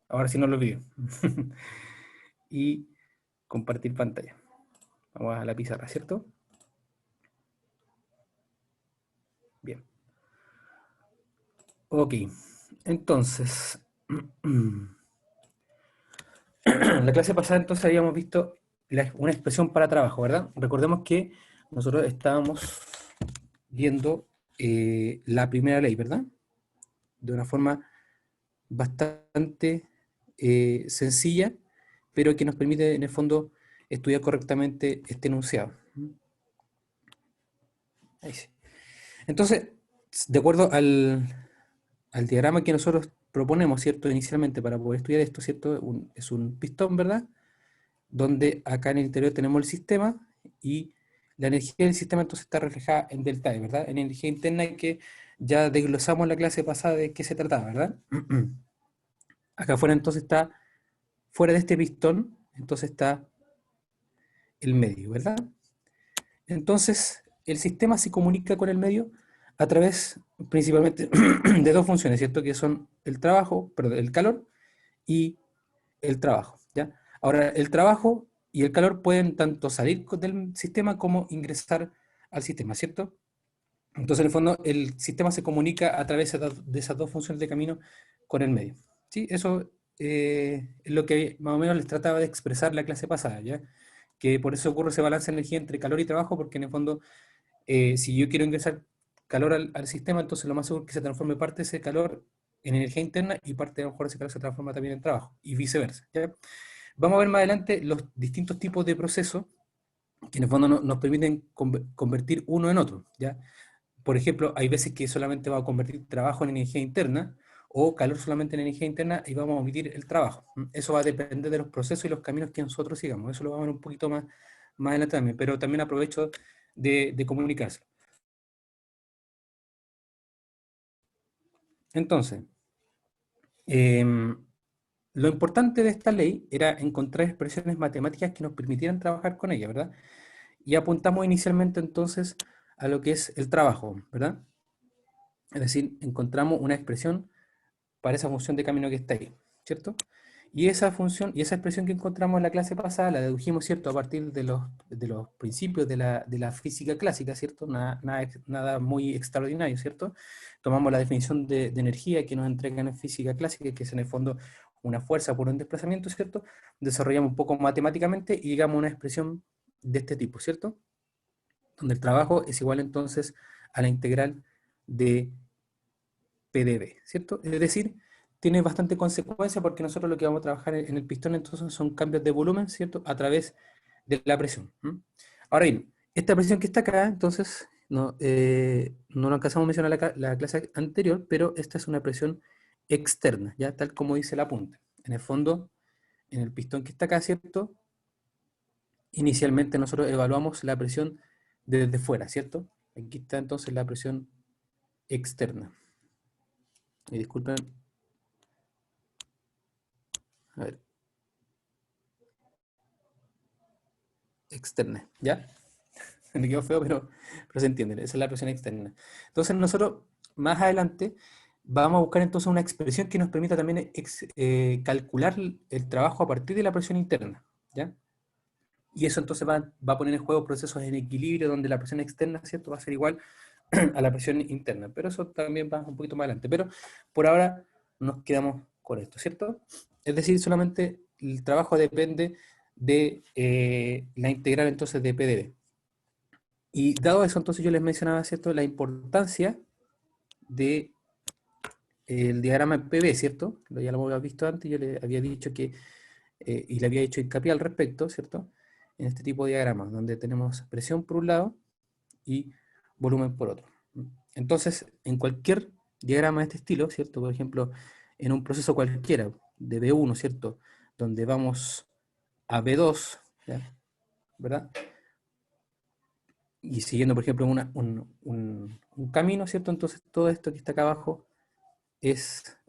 Ahora sí no lo olvido. Y compartir pantalla. Vamos a la pizarra, ¿cierto? Bien. Ok. Entonces, la clase pasada entonces habíamos visto una expresión para trabajo, ¿verdad? Recordemos que nosotros estábamos viendo la primera ley, ¿verdad? De una forma bastante sencilla, pero que nos permite en el fondo estudiar correctamente este enunciado. Ahí sí. Entonces, de acuerdo al diagrama que nosotros proponemos, ¿cierto? Inicialmente para poder estudiar esto, ¿cierto? Es un pistón, ¿verdad? Donde acá en el interior tenemos el sistema y la energía del sistema entonces está reflejada en delta E, ¿verdad? En energía interna que ya desglosamos en la clase pasada de qué se trataba, ¿verdad? Acá afuera entonces está, fuera de este pistón, entonces está el medio, ¿verdad? Entonces, el sistema se comunica con el medio a través principalmente de dos funciones, ¿cierto? Que son el trabajo, perdón, el calor y el trabajo, ¿ya? Ahora, el trabajo y el calor pueden tanto salir del sistema como ingresar al sistema, ¿cierto? Entonces, en el fondo, el sistema se comunica a través de esas dos funciones de camino con el medio, ¿sí? Eso es lo que más o menos les trataba de expresar la clase pasada, ¿ya? Que por eso ocurre ese balance de energía entre calor y trabajo, porque en el fondo si yo quiero ingresar calor al sistema, entonces lo más seguro es que se transforme parte de ese calor en energía interna y parte a lo mejor ese calor se transforma también en trabajo y viceversa, ¿ya? Vamos a ver más adelante los distintos tipos de procesos que en el fondo nos permiten convertir uno en otro, ¿ya? Por ejemplo, hay veces que solamente va a convertir trabajo en energía interna o calor solamente en energía interna y vamos a omitir el trabajo. Eso va a depender de los procesos y los caminos que nosotros sigamos. Eso lo vamos a ver un poquito más adelante también, pero también aprovecho de comunicarse. Entonces, lo importante de esta ley era encontrar expresiones matemáticas que nos permitieran trabajar con ella, ¿verdad? Y apuntamos inicialmente entonces a lo que es el trabajo, ¿verdad? Es decir, encontramos una expresión para esa función de camino que está ahí, ¿cierto? Y esa función y esa expresión que encontramos en la clase pasada la dedujimos, ¿cierto? A partir de los principios de la física clásica, ¿cierto? Nada muy extraordinario, ¿cierto? Tomamos la definición de energía que nos entregan en física clásica, que es en el fondo una fuerza por un desplazamiento, ¿cierto? Desarrollamos un poco matemáticamente y llegamos a una expresión de este tipo, ¿cierto? Donde el trabajo es igual entonces a la integral de PdV, ¿cierto? Es decir, tiene bastante consecuencia porque nosotros lo que vamos a trabajar en el pistón entonces son cambios de volumen, ¿cierto? A través de la presión. ¿M? Ahora bien, esta presión que está acá, entonces, no lo alcanzamos a mencionar la clase anterior, pero esta es una presión externa, ¿ya? Tal como dice el apunte. En el fondo, en el pistón que está acá, ¿cierto? Inicialmente nosotros evaluamos la presión desde fuera, ¿cierto? Aquí está entonces la presión externa. Y disculpen, a ver, externa, ¿ya? Me quedó feo, pero se entiende, esa es la presión externa. Entonces nosotros más adelante vamos a buscar entonces una expresión que nos permita también calcular el trabajo a partir de la presión interna, ¿ya? Y eso entonces va a poner en juego procesos en equilibrio donde la presión externa, ¿cierto? Va a ser igual a la presión interna, pero eso también va un poquito más adelante. Pero por ahora nos quedamos con esto, ¿cierto? Es decir, solamente el trabajo depende de la integral entonces de PdV. Y dado eso, entonces yo les mencionaba, ¿cierto?, la importancia del diagrama PV, ¿cierto? Ya lo había visto antes, yo le había dicho que, y le había hecho hincapié al respecto, ¿cierto? En este tipo de diagramas, donde tenemos presión por un lado y volumen por otro. Entonces, en cualquier diagrama de este estilo, ¿cierto? Por ejemplo, en un proceso cualquiera de B1, ¿cierto? Donde vamos a B2, ¿ya? ¿Verdad? Y siguiendo, por ejemplo, un camino, ¿cierto? Entonces todo esto que está acá abajo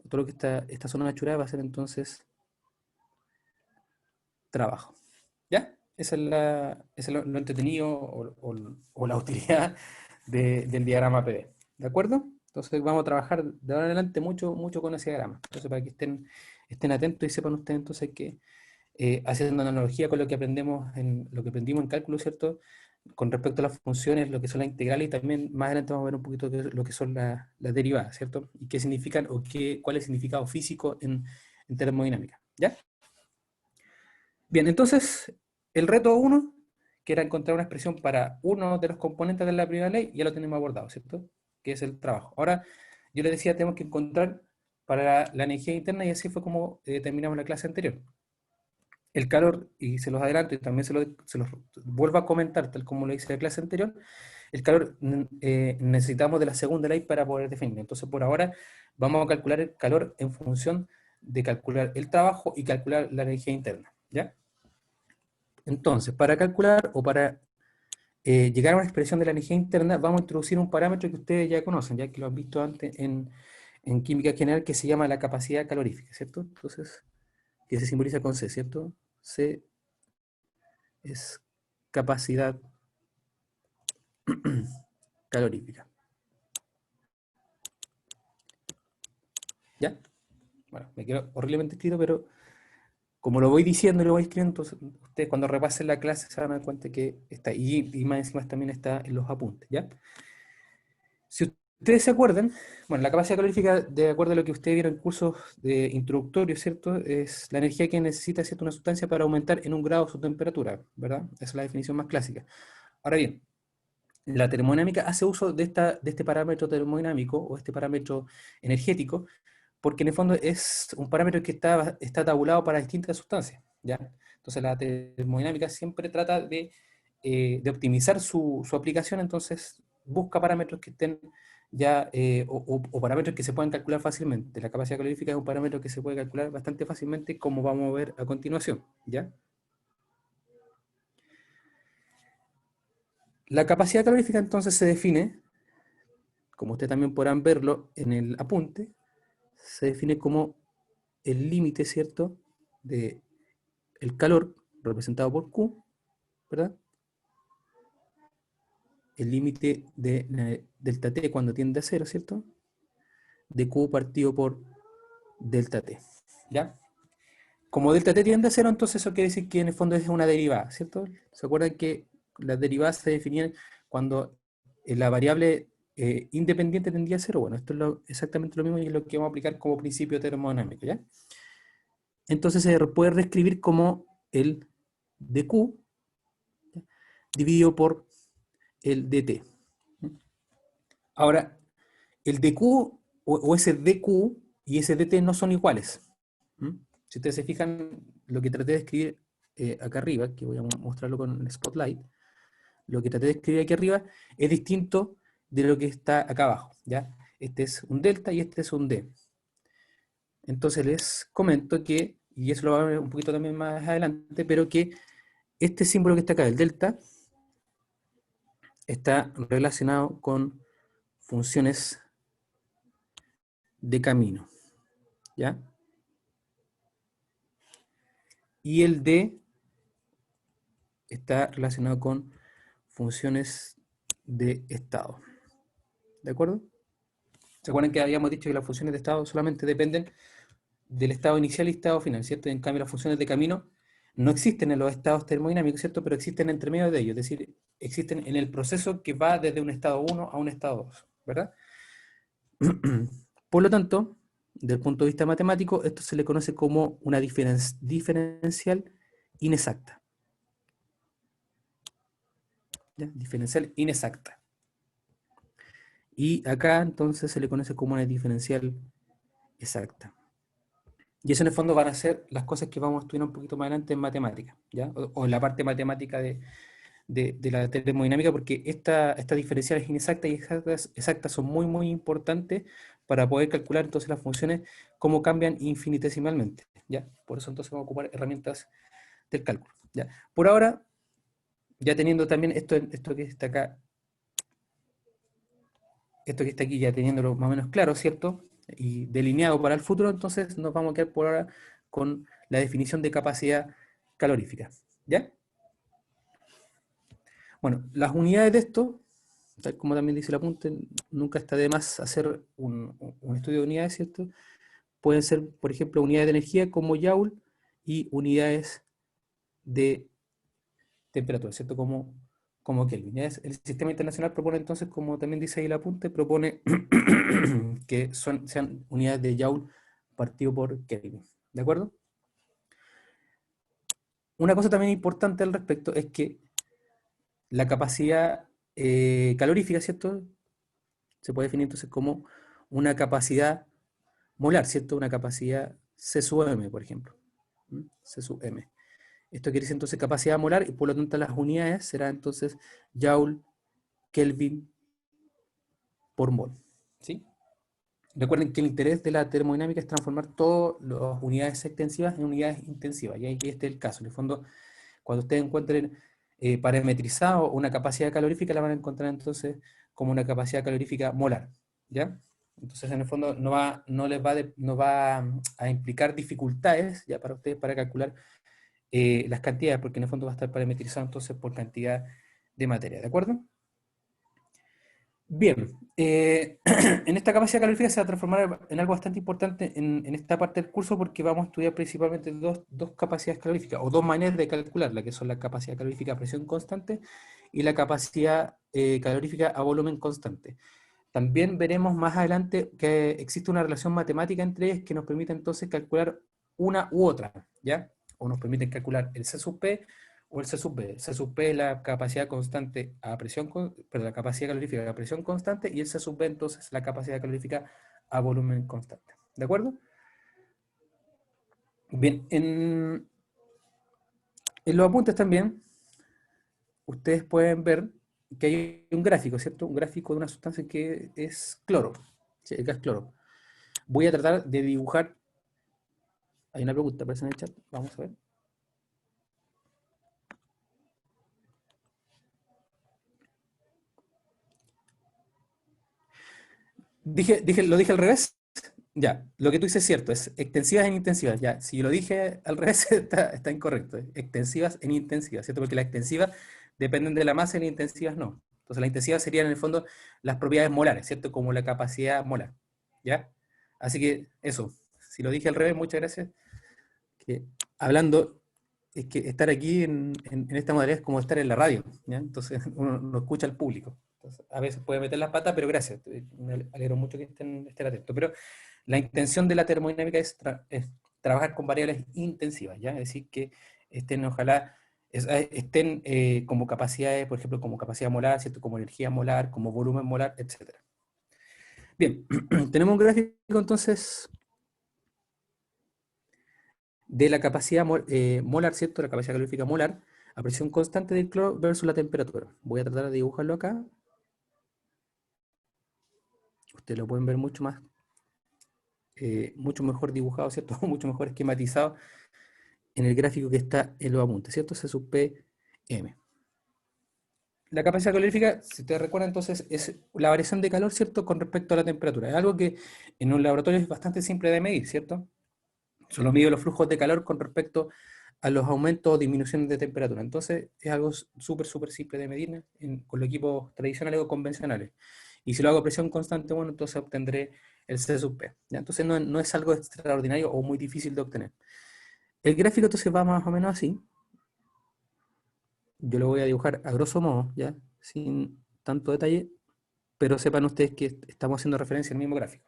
todo lo que está, esta zona nachurada va a ser entonces trabajo. ¿Ya? Esa es lo entretenido o la utilidad del diagrama PV. ¿De acuerdo? Entonces vamos a trabajar de ahora en adelante mucho, mucho con ese diagrama. Entonces para que estén estén atentos y sepan ustedes entonces que, haciendo una analogía con lo que aprendemos lo que aprendimos en cálculo, ¿cierto? Con respecto a las funciones, lo que son las integrales, y también más adelante vamos a ver un poquito de lo que son las derivadas, ¿cierto? Y qué significan, o cuál es el significado físico en termodinámica, ¿ya? Bien, entonces, el reto uno, que era encontrar una expresión para uno de los componentes de la primera ley, ya lo tenemos abordado, ¿cierto? Que es el trabajo. Ahora, yo les decía, tenemos que encontrar para la energía interna, y así fue como terminamos la clase anterior. El calor, y se los adelanto y también se los vuelvo a comentar, tal como lo hice en la clase anterior, el calor necesitamos de la segunda ley para poder definirlo. Entonces, por ahora, vamos a calcular el calor en función de calcular el trabajo y calcular la energía interna, ¿ya? Entonces, para calcular o para llegar a una expresión de la energía interna, vamos a introducir un parámetro que ustedes ya conocen, ya que lo han visto antes en química general, que se llama la capacidad calorífica, ¿cierto? Entonces, que se simboliza con C, ¿cierto? C es capacidad calorífica. ¿Ya? Bueno, me quedo horriblemente escrito, pero como lo voy diciendo y lo voy escribiendo, entonces ustedes cuando repasen la clase se van a dar cuenta que está, y más encima también está en los apuntes, ¿ya? Si ustedes se acuerdan, bueno, la capacidad calorífica, de acuerdo a lo que ustedes vieron en cursos de introductorios, ¿cierto? Es la energía que necesita, ¿cierto?, una sustancia para aumentar en 1 grado su temperatura, ¿verdad? Esa es la definición más clásica. Ahora bien, la termodinámica hace uso de este parámetro termodinámico o este parámetro energético, porque en el fondo es un parámetro que está tabulado para distintas sustancias, ¿ya? Entonces la termodinámica siempre trata de optimizar su aplicación, entonces busca parámetros que estén ya, o parámetros que se puedan calcular fácilmente. La capacidad calorífica es un parámetro que se puede calcular bastante fácilmente, como vamos a ver a continuación, ¿ya? La capacidad calorífica entonces se define, como ustedes también podrán verlo en el apunte, se define como el límite, ¿cierto?, de el calor representado por Q, ¿verdad? El límite de delta T cuando tiende a cero, ¿cierto? De Q partido por delta T, ¿ya? Como delta T tiende a cero, entonces eso quiere decir que en el fondo es una derivada, ¿cierto? ¿Se acuerdan que las derivadas se definían cuando la variable independiente tendía a cero? Bueno, esto es exactamente lo mismo y es lo que vamos a aplicar como principio termodinámico, ¿ya? Entonces se puede reescribir como el dQ, ¿ya?, dividido por el dt. Ahora, el dq o ese dq y ese dt no son iguales. Si ustedes se fijan, lo que traté de escribir acá arriba, que voy a mostrarlo con el Spotlight, lo que traté de escribir aquí arriba es distinto de lo que está acá abajo, ¿ya? Este es un delta y este es un d. Entonces les comento que, y eso lo voy a ver un poquito también más adelante, pero que este símbolo que está acá, el delta, está relacionado con funciones de camino, ¿ya? Y el D está relacionado con funciones de estado, ¿de acuerdo? ¿Se acuerdan que habíamos dicho que las funciones de estado solamente dependen del estado inicial y estado final, ¿cierto? En cambio, las funciones de camino no existen en los estados termodinámicos, ¿cierto? Pero existen entre medio de ellos, es decir, existen en el proceso que va desde un estado 1 a un estado 2, ¿verdad? Por lo tanto, desde el punto de vista matemático, esto se le conoce como una diferencial inexacta. ¿Ya? Diferencial inexacta. Y acá entonces se le conoce como una diferencial exacta. Y eso en el fondo van a ser las cosas que vamos a estudiar un poquito más adelante en matemática, ¿ya? O en la parte matemática de la termodinámica, porque estas diferenciales inexactas y exactas son muy, muy importantes para poder calcular entonces las funciones, cómo cambian infinitesimalmente, ¿ya? Por eso entonces vamos a ocupar herramientas del cálculo, ¿ya? Por ahora, ya teniendo también esto que está acá, esto que está aquí ya teniéndolo más o menos claro, ¿cierto? Y delineado para el futuro, entonces nos vamos a quedar por ahora con la definición de capacidad calorífica, ¿ya? Bueno, las unidades de esto, tal como también dice el apunte, nunca está de más hacer un estudio de unidades, ¿cierto? pueden ser, por ejemplo, unidades de energía como Joule y unidades de temperatura, ¿cierto? Como Kelvin. ¿Ya? El sistema internacional propone entonces, como también dice ahí el apunte, propone que sean unidades de Joule partido por Kelvin. ¿De acuerdo? Una cosa también importante al respecto es que la capacidad calorífica, ¿cierto? Se puede definir entonces como una capacidad molar, ¿cierto? Una capacidad C sub M, por ejemplo. ¿Mm? C sub M. Esto quiere decir entonces capacidad molar y por lo tanto las unidades serán entonces Joule, Kelvin por mol. ¿Sí? Recuerden que el interés de la termodinámica es transformar todas las unidades extensivas en unidades intensivas. Y aquí este es el caso. En el fondo, cuando ustedes encuentren parametrizado una capacidad calorífica, la van a encontrar entonces como una capacidad calorífica molar. ¿Ya? Entonces, en el fondo, no va a implicar dificultades ya para ustedes para calcular las cantidades, porque en el fondo va a estar parametrizado entonces por cantidad de materia. ¿De acuerdo? Bien, en esta capacidad calorífica se va a transformar en algo bastante importante en esta parte del curso porque vamos a estudiar principalmente dos capacidades caloríficas o dos maneras de calcularla, que son la capacidad calorífica a presión constante y la capacidad calorífica a volumen constante. También veremos más adelante que existe una relación matemática entre ellas que nos permite entonces calcular una u otra, ¿ya? O nos permiten calcular el C sub P o el C sub B. El C sub P es la capacidad constante a presión, pero la capacidad calorífica a presión constante y el C sub B entonces la capacidad calorífica a volumen constante. ¿De acuerdo? Bien, en los apuntes también ustedes pueden ver que hay un gráfico, ¿cierto? Un gráfico de una sustancia que es cloro, ¿sí? El gas cloro. Voy a tratar de dibujar. Hay una pregunta, aparece en el chat. Vamos a ver. ¿Lo dije al revés? Ya, lo que tú dices es cierto, es extensivas en intensivas. Ya, si lo dije al revés, está incorrecto. Extensivas en intensivas, ¿cierto? Porque las extensivas dependen de la masa y las intensivas no. Entonces, las intensivas serían en el fondo las propiedades molares, ¿cierto? Como la capacidad molar. ¿Ya? Así que eso, si lo dije al revés, muchas gracias. Que, hablando, es que estar aquí en esta modalidad es como estar en la radio, ¿ya? Entonces uno no escucha al público. Entonces, a veces puede meter las patas, pero gracias. Me alegro mucho que estén atentos. Pero la intención de la termodinámica es trabajar con variables intensivas, ¿ya? Es decir, que estén, ojalá, estén como capacidades, por ejemplo, como capacidad molar, ¿cierto? Como energía molar, como volumen molar, etcétera. Bien, tenemos un gráfico entonces de la capacidad molar, ¿cierto? La capacidad calorífica molar a presión constante del cloro versus la temperatura. Voy a tratar de dibujarlo acá. Ustedes lo pueden ver mucho mejor dibujado, ¿cierto? Mucho mejor esquematizado en el gráfico que está en los apuntes, ¿cierto? C sub P M. La capacidad calorífica, si ustedes recuerdan, entonces, es la variación de calor, ¿cierto? Con respecto a la temperatura. Es algo que en un laboratorio es bastante simple de medir, ¿cierto? Solo mide los flujos de calor con respecto a los aumentos o disminuciones de temperatura. Entonces, es algo súper simple de medir con los equipos tradicionales o convencionales. Y si lo hago a presión constante, bueno, entonces obtendré el C sub P. ¿Ya? Entonces, no es algo extraordinario o muy difícil de obtener. El gráfico entonces va más o menos así. Yo lo voy a dibujar a grosso modo, ¿ya? Sin tanto detalle, pero sepan ustedes que estamos haciendo referencia al mismo gráfico.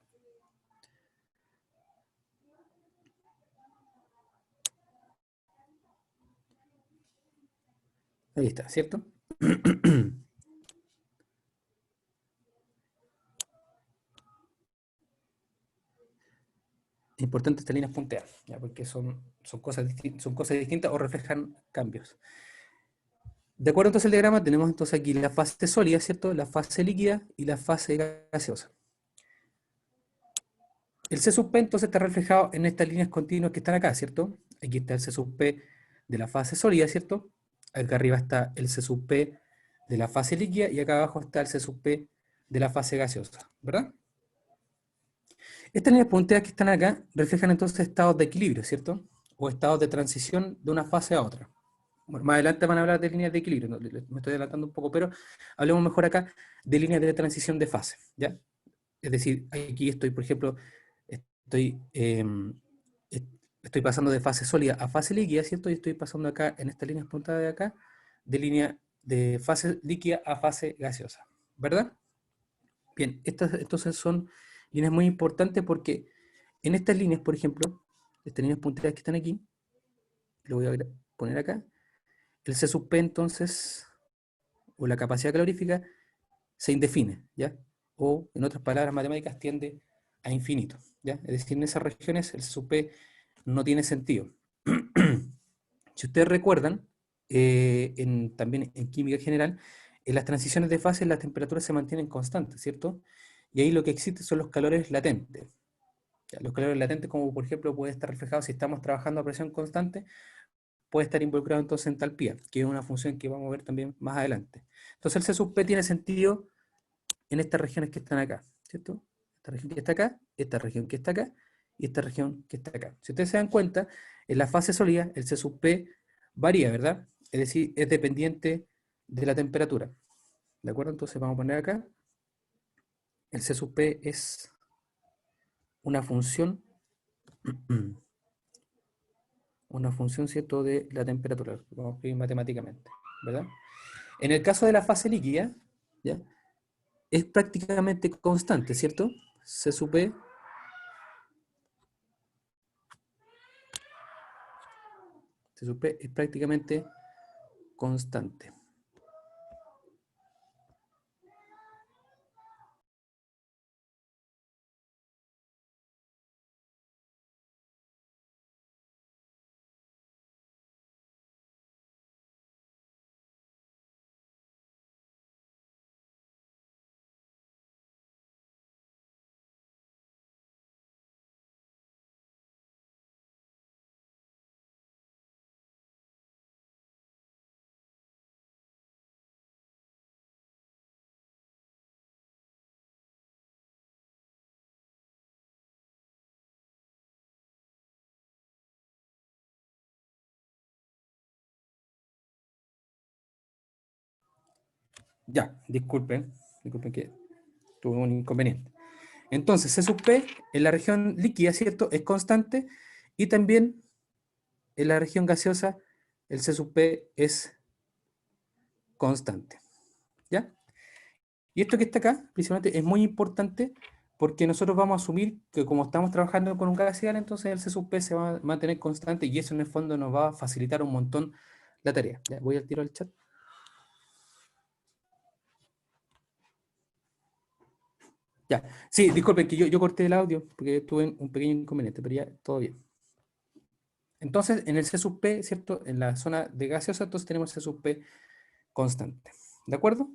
Ahí está, ¿cierto? Es importante estas líneas punteadas, ¿ya? Porque son cosas distintas o reflejan cambios. De acuerdo entonces al diagrama, tenemos entonces aquí la fase sólida, ¿cierto? La fase líquida y la fase gaseosa. El C sub P entonces está reflejado en estas líneas continuas que están acá, ¿cierto? Aquí está el C sub P de la fase sólida, ¿cierto? Acá arriba está el C sub P de la fase líquida y acá abajo está el C sub P de la fase gaseosa, ¿verdad? Estas líneas punteadas que están acá reflejan entonces estados de equilibrio, ¿cierto? O estados de transición de una fase a otra. Bueno, más adelante van a hablar de líneas de equilibrio, ¿no? Me estoy adelantando un poco, pero hablemos mejor acá de líneas de transición de fase, ¿ya? Es decir, aquí estoy, por ejemplo, est- estoy pasando de fase sólida a fase líquida, ¿cierto? Y estoy pasando acá, en estas líneas puntadas de acá, de línea de fase líquida a fase gaseosa, ¿verdad? Bien, estas entonces son líneas muy importantes porque en estas líneas, por ejemplo, estas líneas punteadas que están aquí, lo voy a poner acá, el C sub P entonces, o la capacidad calorífica, se indefine, ¿ya? O, en otras palabras matemáticas, tiende a infinito, ¿ya? Es decir, en esas regiones el C sub P no tiene sentido. Si ustedes recuerdan, también en química general, en las transiciones de fase las temperaturas se mantienen constantes, ¿cierto? Y ahí lo que existe son los calores latentes. ¿Ya? Los calores latentes, como por ejemplo puede estar reflejado si estamos trabajando a presión constante, puede estar involucrado entonces en talpía, que es una función que vamos a ver también más adelante. Entonces el C sub P tiene sentido en estas regiones que están acá, ¿cierto? Esta región que está acá, esta región que está acá, y esta región que está acá. Si ustedes se dan cuenta, en la fase sólida el C sub P varía, ¿verdad? Es decir, es dependiente de la temperatura. ¿De acuerdo? Entonces vamos a poner acá, el C sub P es una función, ¿cierto?, de la temperatura. Vamos a escribir matemáticamente, ¿verdad? En el caso de la fase líquida, ¿ya?, es prácticamente constante, ¿cierto? C sub P es prácticamente constante. Ya, disculpen que tuve un inconveniente. Entonces, C sub P en la región líquida, ¿cierto?, es constante, y también en la región gaseosa el C sub P es constante, ¿ya? Y esto que está acá, principalmente, es muy importante porque nosotros vamos a asumir que como estamos trabajando con un gas ideal, entonces el C sub P se va a mantener constante y eso en el fondo nos va a facilitar un montón la tarea. Ya, voy al tiro al chat. Ya, sí, disculpen que yo corté el audio porque tuve un pequeño inconveniente, pero ya todo bien. Entonces, en el C sub P, ¿cierto? En la zona de gaseosa, entonces tenemos C sub P constante, ¿de acuerdo?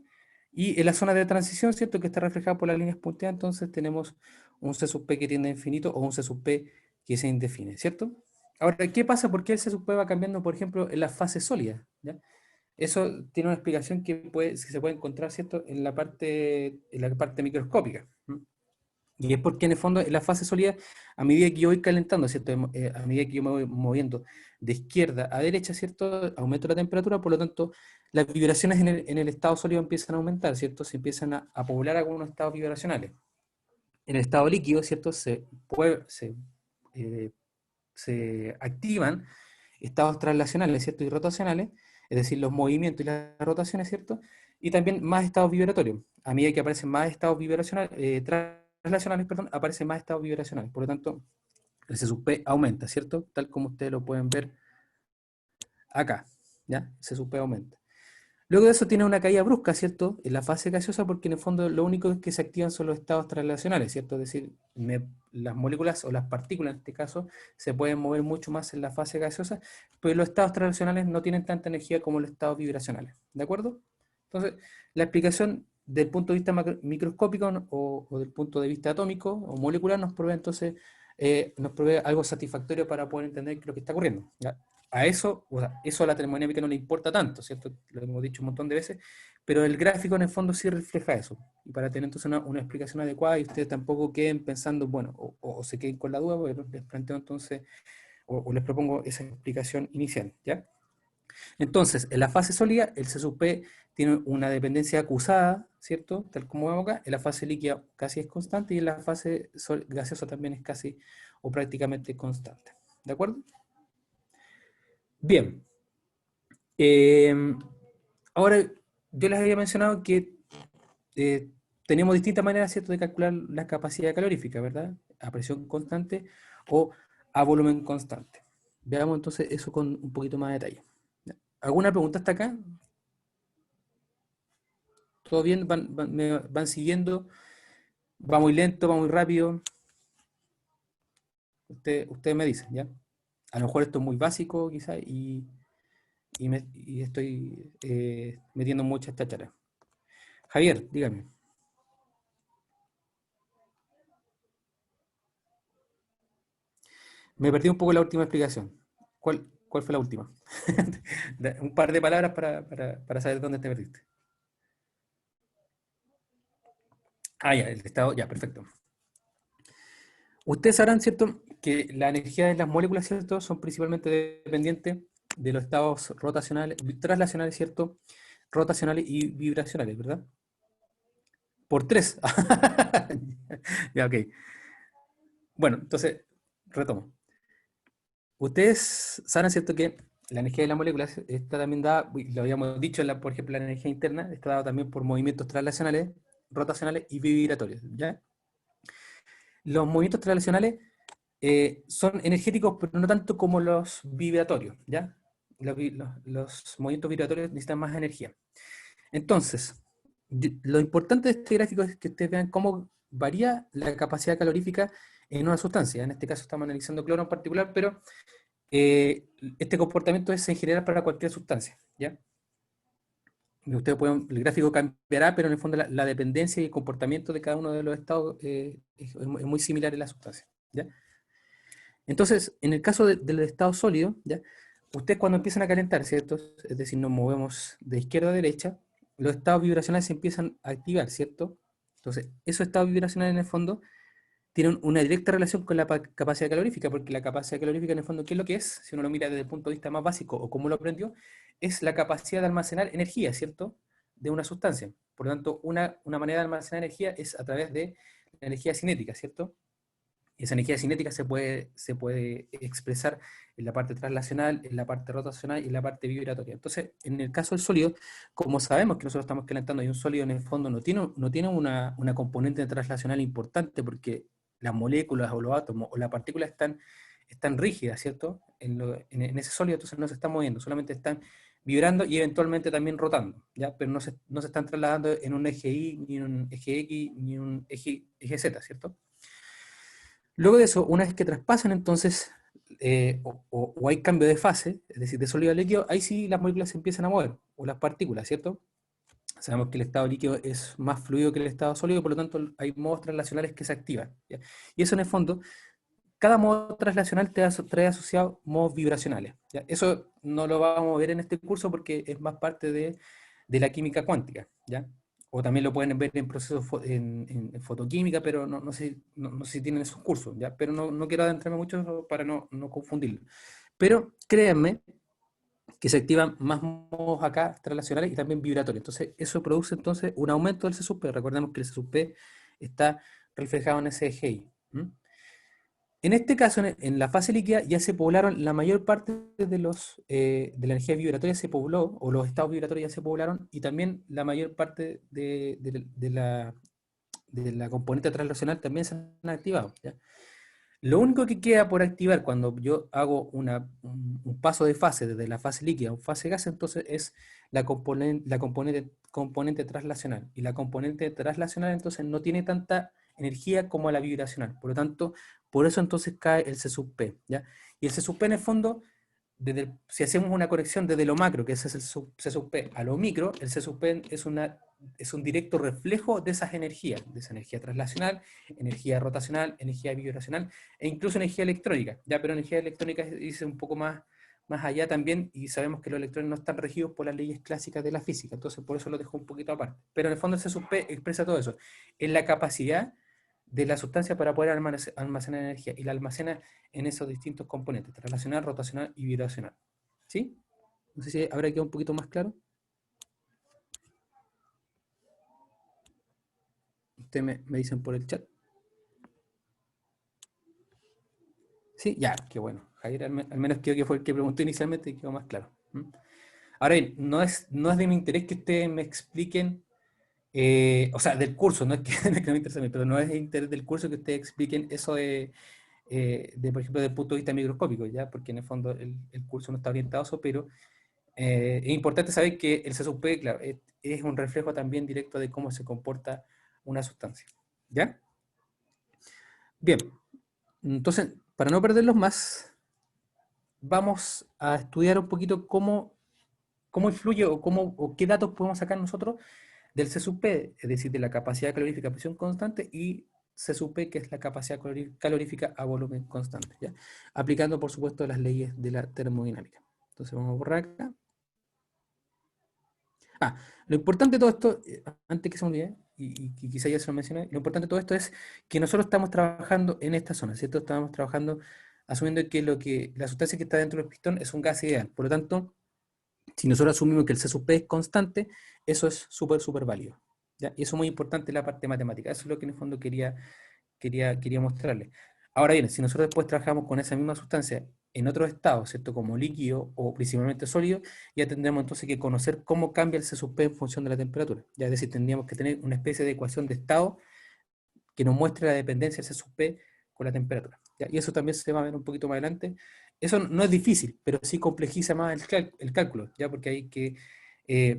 Y en la zona de transición, ¿cierto?, que está reflejada por las líneas punteadas, entonces tenemos un C sub P que tiende a infinito o un C sub P que se indefine, ¿cierto? Ahora, ¿qué pasa? ¿Por qué el C sub P va cambiando, por ejemplo, en la fase sólida? ¿Ya? Eso tiene una explicación que se puede encontrar, ¿cierto?, en la parte microscópica. ¿Mm? Y es porque en el fondo, en la fase sólida, a medida que yo voy calentando, ¿cierto? A medida que yo me voy moviendo de izquierda a derecha, ¿cierto? Aumento la temperatura, por lo tanto, las vibraciones en el estado sólido empiezan a aumentar, ¿cierto? Se empiezan a poblar algunos estados vibracionales. En el estado líquido, ¿cierto? Eh, se activan estados translacionales, ¿cierto? Y rotacionales, es decir, los movimientos y las rotaciones, ¿cierto? Y también más estados vibratorios. A medida que aparecen más estados vibracionales, translacionales, perdón, aparecen más estados vibracionales. Por lo tanto, el C sub P aumenta, ¿cierto? Tal como ustedes lo pueden ver acá, ¿ya? El C sub P aumenta. Luego de eso tiene una caída brusca, ¿cierto?, en la fase gaseosa, porque en el fondo lo único que se activan son los estados translacionales, ¿cierto? Es decir, las moléculas o las partículas en este caso se pueden mover mucho más en la fase gaseosa, pero los estados translacionales no tienen tanta energía como los estados vibracionales, ¿de acuerdo? Entonces, la explicación del punto de vista microscópico o del punto de vista atómico o molecular nos provee entonces nos provee algo satisfactorio para poder entender lo que está ocurriendo, ¿ya? A eso, o sea, eso a la termodinámica no le importa tanto, ¿cierto? Lo hemos dicho un montón de veces, pero el gráfico en el fondo sí refleja eso. Y para tener entonces una explicación adecuada y ustedes tampoco queden pensando, bueno, o se queden con la duda, porque les planteo entonces, o les propongo esa explicación inicial, ¿ya? Entonces, en la fase sólida, el C sub P tiene una dependencia acusada, ¿cierto? Tal como vemos acá. En la fase líquida casi es constante y en la fase gaseosa también es casi o prácticamente constante. ¿De acuerdo? Bien. Ahora, yo les había mencionado que tenemos distintas maneras, ¿cierto?, de calcular la capacidad calorífica, ¿verdad? A presión constante o a volumen constante. Veamos entonces eso con un poquito más de detalle. ¿Alguna pregunta hasta acá? ¿Todo bien? ¿Me van siguiendo? ¿Va muy lento? ¿Va muy rápido? Ustedes me dicen, ¿ya? A lo mejor esto es muy básico, quizás, y estoy metiendo muchas chácharas. Javier, dígame. Me perdí un poco la última explicación. ¿Cuál fue la última? Un par de palabras para saber dónde te perdiste. Ah, ya, el estado, ya, perfecto. Ustedes sabrán, ¿cierto?, que la energía de las moléculas, ¿cierto?, son principalmente dependientes de los estados rotacionales, traslacionales, ¿cierto?, rotacionales y vibracionales, ¿verdad? Por tres. Ya, ok. Bueno, entonces, retomo. Ustedes saben, ¿cierto?, que la energía de las moléculas está también dada, y lo habíamos dicho, por ejemplo, la energía interna está dada también por movimientos traslacionales, rotacionales y vibratorios, ¿ya? Los movimientos traslacionales son energéticos, pero no tanto como los vibratorios, ¿ya? Los movimientos vibratorios necesitan más energía. Entonces, lo importante de este gráfico es que ustedes vean cómo varía la capacidad calorífica en una sustancia. En este caso estamos analizando cloro en particular, pero este comportamiento es en general para cualquier sustancia, ¿ya? Y ustedes pueden, el gráfico cambiará, pero en el fondo la dependencia y el comportamiento de cada uno de los estados es muy similar en la sustancia, ¿ya? Entonces, en el caso del estado sólido, ¿ya? Ustedes cuando empiezan a calentar, ¿cierto? Es decir, nos movemos de izquierda a derecha, los estados vibracionales se empiezan a activar, ¿cierto? Entonces, esos estados vibracionales en el fondo tienen una directa relación con la capacidad calorífica, porque la capacidad calorífica en el fondo, ¿qué es lo que es? Si uno lo mira desde el punto de vista más básico o cómo lo aprendió, es la capacidad de almacenar energía, ¿cierto? De una sustancia. Por lo tanto, una manera de almacenar energía es a través de la energía cinética, ¿cierto? Y esa energía cinética se puede expresar en la parte translacional, en la parte rotacional y en la parte vibratoria. Entonces, en el caso del sólido, como sabemos que nosotros estamos calentando y un sólido en el fondo no tiene una componente translacional importante porque las moléculas o los átomos o las partículas están rígidas, ¿cierto? En ese sólido entonces no se están moviendo, solamente están vibrando y eventualmente también rotando, ¿ya? Pero no se están trasladando en un eje Y, ni en un eje X, ni en un eje Z, ¿cierto? Luego de eso, una vez que traspasan entonces, o hay cambio de fase, es decir, de sólido a líquido, ahí sí las moléculas se empiezan a mover, o las partículas, ¿cierto? Sabemos que el estado líquido es más fluido que el estado sólido, por lo tanto hay modos translacionales que se activan, ¿ya? Y eso en el fondo, cada modo translacional trae asociado modos vibracionales, ¿ya? Eso no lo vamos a ver en este curso porque es más parte de la química cuántica, ¿ya? O también lo pueden ver en procesos en fotoquímica, pero no sé si tienen esos cursos, ¿ya? Pero no quiero adentrarme mucho para no confundirlo. Pero créanme que se activan más modos acá translacionales y también vibratorios. Entonces, eso produce entonces un aumento del C sub P. Recordemos que el C sub P está reflejado en ese eje Y. En este caso, en la fase líquida, ya se poblaron la mayor parte de la energía vibratoria se pobló, o los estados vibratorios ya se poblaron, y también la mayor parte de la componente translacional también se han activado, ¿ya? Lo único que queda por activar cuando yo hago un paso de fase desde la fase líquida a una fase gas, entonces es la componente translacional. Y la componente translacional entonces no tiene tanta energía como la vibracional. Por lo tanto, por eso entonces cae el C sub P, ¿ya? Y el C sub P en el fondo, si hacemos una conexión desde lo macro, que ese es el C sub P, a lo micro, el C sub P es un directo reflejo de esas energías, de esa energía translacional, energía rotacional, energía vibracional e incluso energía electrónica, ¿ya? Pero energía electrónica dice un poco más allá también, y sabemos que los electrones no están regidos por las leyes clásicas de la física, entonces por eso lo dejo un poquito aparte. Pero en el fondo el C sub P expresa todo eso, es la capacidad de la sustancia para poder almacenar energía, y la almacena en esos distintos componentes, translacional, rotacional y vibracional. ¿Sí? No sé si habrá quedado un poquito más claro. Ustedes me dicen por el chat. Sí, ya, qué bueno. Javier al menos creo que fue el que preguntó inicialmente y quedó más claro. ¿Mm? Ahora bien, no es de mi interés que ustedes me expliquen, o sea, del curso, no es que, no es que no me interese a mí, pero no es de interés del curso que ustedes expliquen eso por ejemplo, desde el punto de vista microscópico, ¿ya? Porque en el fondo el curso no está orientado a eso, pero es importante saber que el CSUP, claro, es un reflejo también directo de cómo se comporta una sustancia, ¿ya? Bien, entonces, para no perderlos más, vamos a estudiar un poquito cómo influye o qué datos podemos sacar nosotros del CSUP, es decir, de la capacidad calorífica a presión constante y CSUP, que es la capacidad calorífica a volumen constante, ¿ya? Aplicando, por supuesto, las leyes de la termodinámica. Entonces vamos a borrar acá. Ah, lo importante de todo esto, antes que se me olvide, y quizá ya se lo mencioné, lo importante de todo esto es que nosotros estamos trabajando en esta zona, ¿cierto? Estamos trabajando asumiendo que la sustancia que está dentro del pistón es un gas ideal. Por lo tanto, si nosotros asumimos que el C sub P es constante, eso es súper, súper válido, ¿ya? Y eso es muy importante en la parte matemática. Eso es lo que en el fondo quería mostrarles. Ahora bien, si nosotros después trabajamos con esa misma sustancia en otros estados, ¿cierto? Como líquido o principalmente sólido, ya tendremos entonces que conocer cómo cambia el C sub P en función de la temperatura. Ya es decir, tendríamos que tener una especie de ecuación de estado que nos muestre la dependencia del C sub P con la temperatura, ¿ya? Y eso también se va a ver un poquito más adelante. Eso no es difícil, pero sí complejiza más el cálculo, ¿ya? Porque hay que,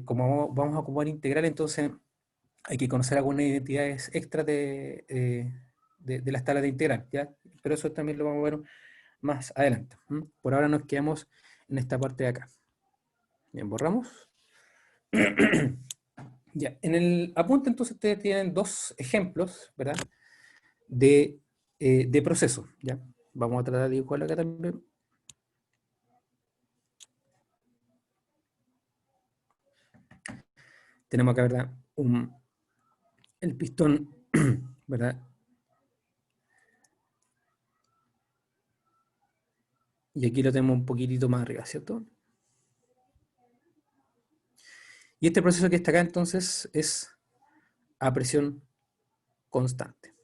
como vamos a ocupar integral, entonces hay que conocer algunas identidades extras de las tablas de integral, ¿ya? Pero eso también lo vamos a ver más adelante. ¿M? Por ahora nos quedamos en esta parte de acá. Bien, borramos. Ya, en el apunte entonces ustedes tienen dos ejemplos, ¿verdad? De proceso, ¿ya? Vamos a tratar de dibujarlo acá también. Tenemos acá, ¿verdad? El pistón, ¿verdad? Y aquí lo tenemos un poquitito más arriba, ¿cierto? Y este proceso que está acá entonces es a presión constante,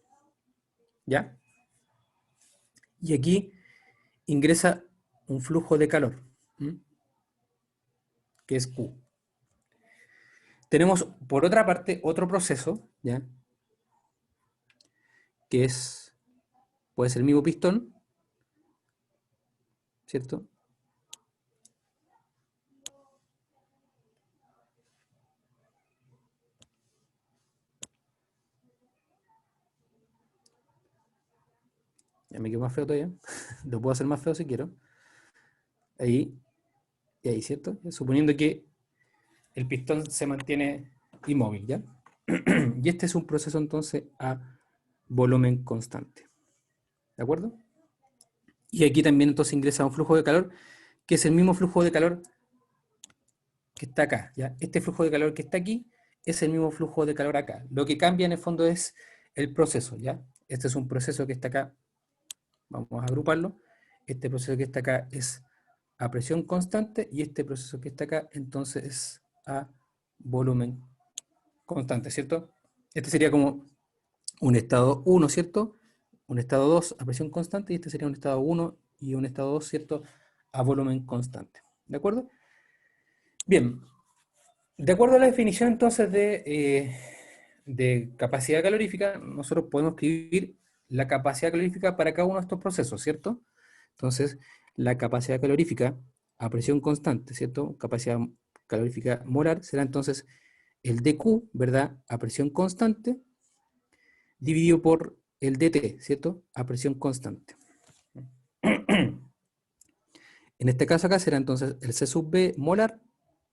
¿ya? Y aquí ingresa un flujo de calor, ¿m? Que es Q. Tenemos, por otra parte, otro proceso, ¿ya? Que puede ser el mismo pistón, ¿cierto? Ya me quedo más feo todavía. Lo puedo hacer más feo si quiero. Ahí, y ahí, ¿cierto? Suponiendo que el pistón se mantiene inmóvil, ¿ya? Y este es un proceso entonces a volumen constante, ¿de acuerdo? Y aquí también entonces ingresa un flujo de calor, que es el mismo flujo de calor que está acá, ¿ya? Este flujo de calor que está aquí es el mismo flujo de calor acá. Lo que cambia en el fondo es el proceso, ¿ya? Este es un proceso que está acá, vamos a agruparlo. Este proceso que está acá es a presión constante y este proceso que está acá entonces es a volumen constante, ¿cierto? Este sería como un estado 1, ¿cierto? Un estado 2 a presión constante y este sería un estado 1 y un estado 2, ¿cierto? A volumen constante, ¿de acuerdo? Bien, de acuerdo a la definición entonces de capacidad calorífica, nosotros podemos escribir la capacidad calorífica para cada uno de estos procesos, ¿cierto? Entonces, la capacidad calorífica a presión constante, ¿cierto? Capacidad calorífica molar será entonces el dQ, ¿verdad? A presión constante, dividido por el dt, ¿cierto? A presión constante. En este caso acá será entonces el C sub B molar,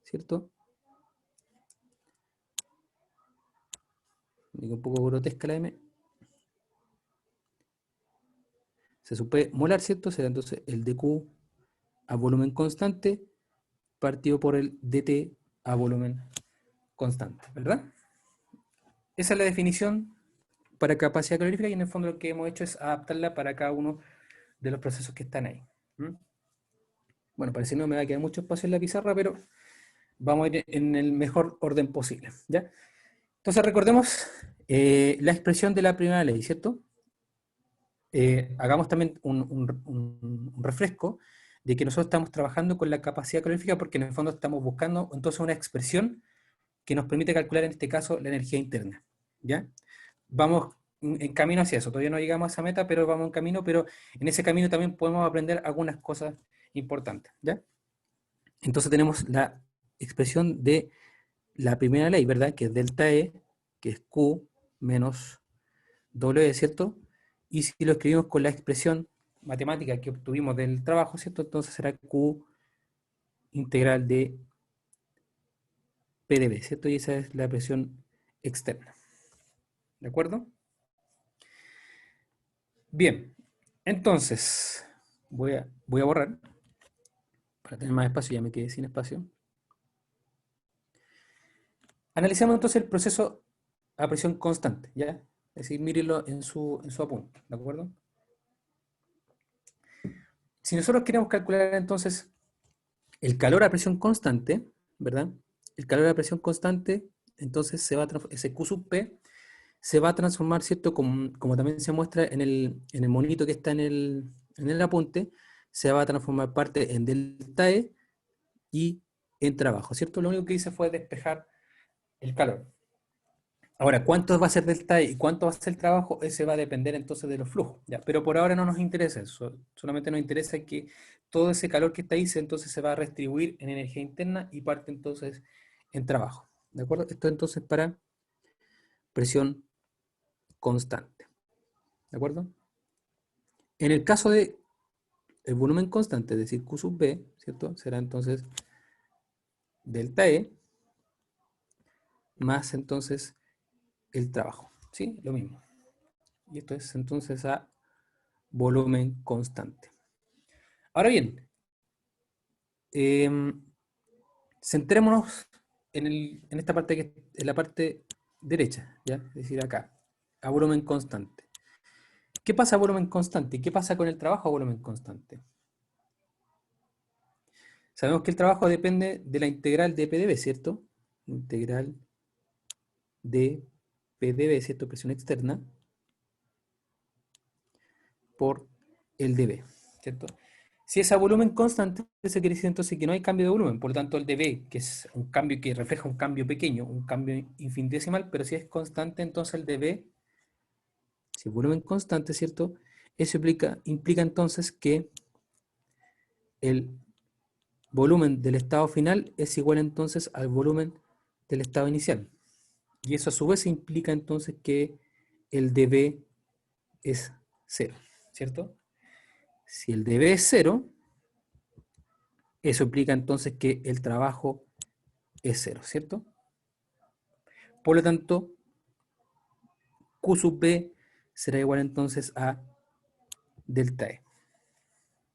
¿cierto? Digo un poco grotesca la M. C sub B molar, ¿cierto? Será entonces el dQ a volumen constante partido por el dt a volumen constante, ¿verdad? Esa es la definición para capacidad calorífica y en el fondo lo que hemos hecho es adaptarla para cada uno de los procesos que están ahí. ¿Mm? Bueno, parece que no me va a quedar mucho espacio en la pizarra, pero vamos a ir en el mejor orden posible, ¿ya? Entonces recordemos la expresión de la primera ley, ¿cierto? hagamos también un refresco de que nosotros estamos trabajando con la capacidad calorífica porque en el fondo estamos buscando entonces una expresión que nos permite calcular en este caso la energía interna. ¿Ya? Vamos en camino hacia eso. Todavía no llegamos a esa meta, pero vamos en camino, pero en ese camino también podemos aprender algunas cosas importantes. ¿Ya? Entonces tenemos la expresión de la primera ley, ¿verdad? Que es delta E, que es Q menos W, ¿cierto? Y si lo escribimos con la expresión matemática que obtuvimos del trabajo, ¿cierto? Entonces será Q integral de P de B, ¿cierto? Y esa es la presión externa. ¿De acuerdo? Bien, entonces voy a borrar para tener más espacio, ya me quedé sin espacio. Analicemos entonces el proceso a presión constante, ¿ya? Es decir, mírenlo en su apunte, ¿de acuerdo? Si nosotros queremos calcular entonces el calor a presión constante, ¿verdad? El calor a presión constante, entonces ese Q sub P se va a transformar, ¿cierto? Como también se muestra en el monito que está en el apunte, se va a transformar parte en delta E y en trabajo, ¿cierto? Lo único que hice fue despejar el calor. Ahora, ¿cuánto va a ser delta E y cuánto va a ser el trabajo? Ese va a depender entonces de los flujos, ¿ya? Pero por ahora no nos interesa eso, solamente nos interesa que todo ese calor que está ahí entonces se va a redistribuir en energía interna y parte entonces en trabajo, ¿de acuerdo? Esto entonces para presión constante, ¿de acuerdo? En el caso de el volumen constante, es decir, Q sub B, ¿cierto? Será entonces delta E más entonces el trabajo, ¿sí? Lo mismo. Y esto es entonces a volumen constante. Ahora bien, eh, centrémonos en esta parte que en la parte derecha, ¿ya? Es decir, acá, a volumen constante. ¿Qué pasa a volumen constante? ¿Qué pasa con el trabajo a volumen constante? Sabemos que el trabajo depende de la integral de PdV, ¿cierto? Integral de PdV, ¿cierto? Presión externa por el dB, ¿cierto? Si es a volumen constante, eso quiere decir entonces que no hay cambio de volumen, por lo tanto el dB, que es un cambio que refleja un cambio pequeño, un cambio infinitesimal, pero si es constante, entonces el dB, si es volumen constante, ¿cierto? Eso implica entonces que el volumen del estado final es igual entonces al volumen del estado inicial. Y eso a su vez implica entonces que el dB es cero, ¿cierto? Si el dB es cero, eso implica entonces que el trabajo es cero, ¿cierto? Por lo tanto, Q sub B será igual entonces a delta E.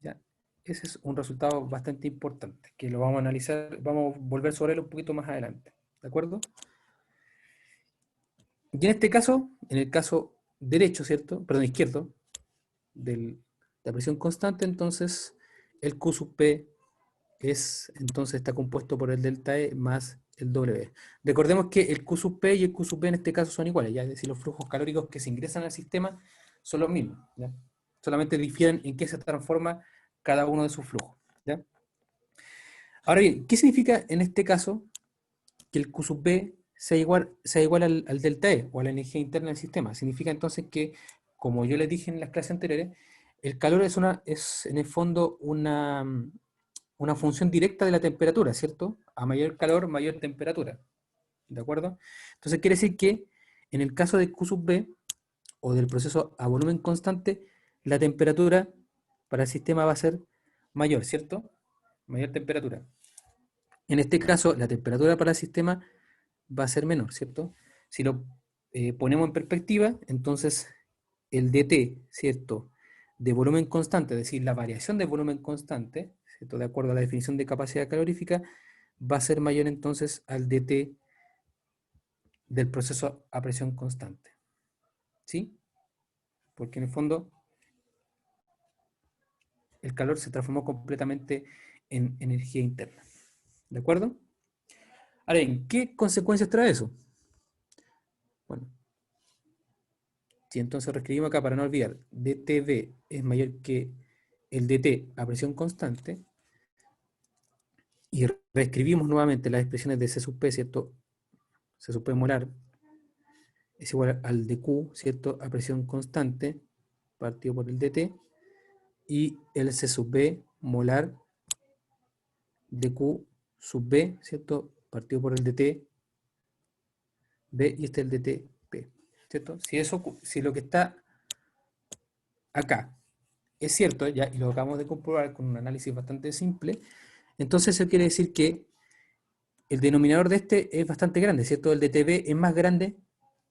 ¿Ya? Ese es un resultado bastante importante, que lo vamos a analizar, vamos a volver sobre él un poquito más adelante. ¿De acuerdo? Y en este caso, en el caso derecho, ¿cierto? Perdón, izquierdo, de la presión constante, entonces el Q sub P entonces está compuesto por el delta E más el W. Recordemos que el Q sub P y el Q sub B en este caso son iguales, ¿ya? Es decir, los flujos calóricos que se ingresan al sistema son los mismos, ¿ya? Solamente difieren en qué se transforma cada uno de sus flujos, ¿ya? Ahora bien, ¿qué significa en este caso que el Q sub B sea igual al delta E o a la energía interna del sistema? Significa entonces que, como yo les dije en las clases anteriores, el calor es en el fondo una función directa de la temperatura, ¿cierto? A mayor calor, mayor temperatura, ¿de acuerdo? Entonces quiere decir que en el caso de Q sub B o del proceso a volumen constante, la temperatura para el sistema va a ser mayor, ¿cierto? Mayor temperatura. En este caso, la temperatura para el sistema va a ser menor, ¿cierto? Si lo ponemos en perspectiva, entonces el dt, ¿cierto? De volumen constante, es decir, la variación de volumen constante, ¿cierto? De acuerdo a la definición de capacidad calorífica, va a ser mayor entonces al dt del proceso a presión constante. ¿Sí? Porque en el fondo el calor se transformó completamente en energía interna. ¿De acuerdo? Ahora bien, ¿qué consecuencias trae eso? Bueno, Si entonces reescribimos acá para no olvidar, dTV es mayor que el dt a presión constante, y reescribimos nuevamente las expresiones de C sub P, ¿cierto? C sub P molar es igual al dQ, ¿cierto? A presión constante, partido por el dt, y el C sub B molar dQ sub B, ¿cierto? Partido por el dt, B, y este es el dt, P, ¿cierto? Si lo que está acá es cierto, ya, y lo acabamos de comprobar con un análisis bastante simple, entonces eso quiere decir que el denominador de este es bastante grande, ¿cierto? El dTB es más grande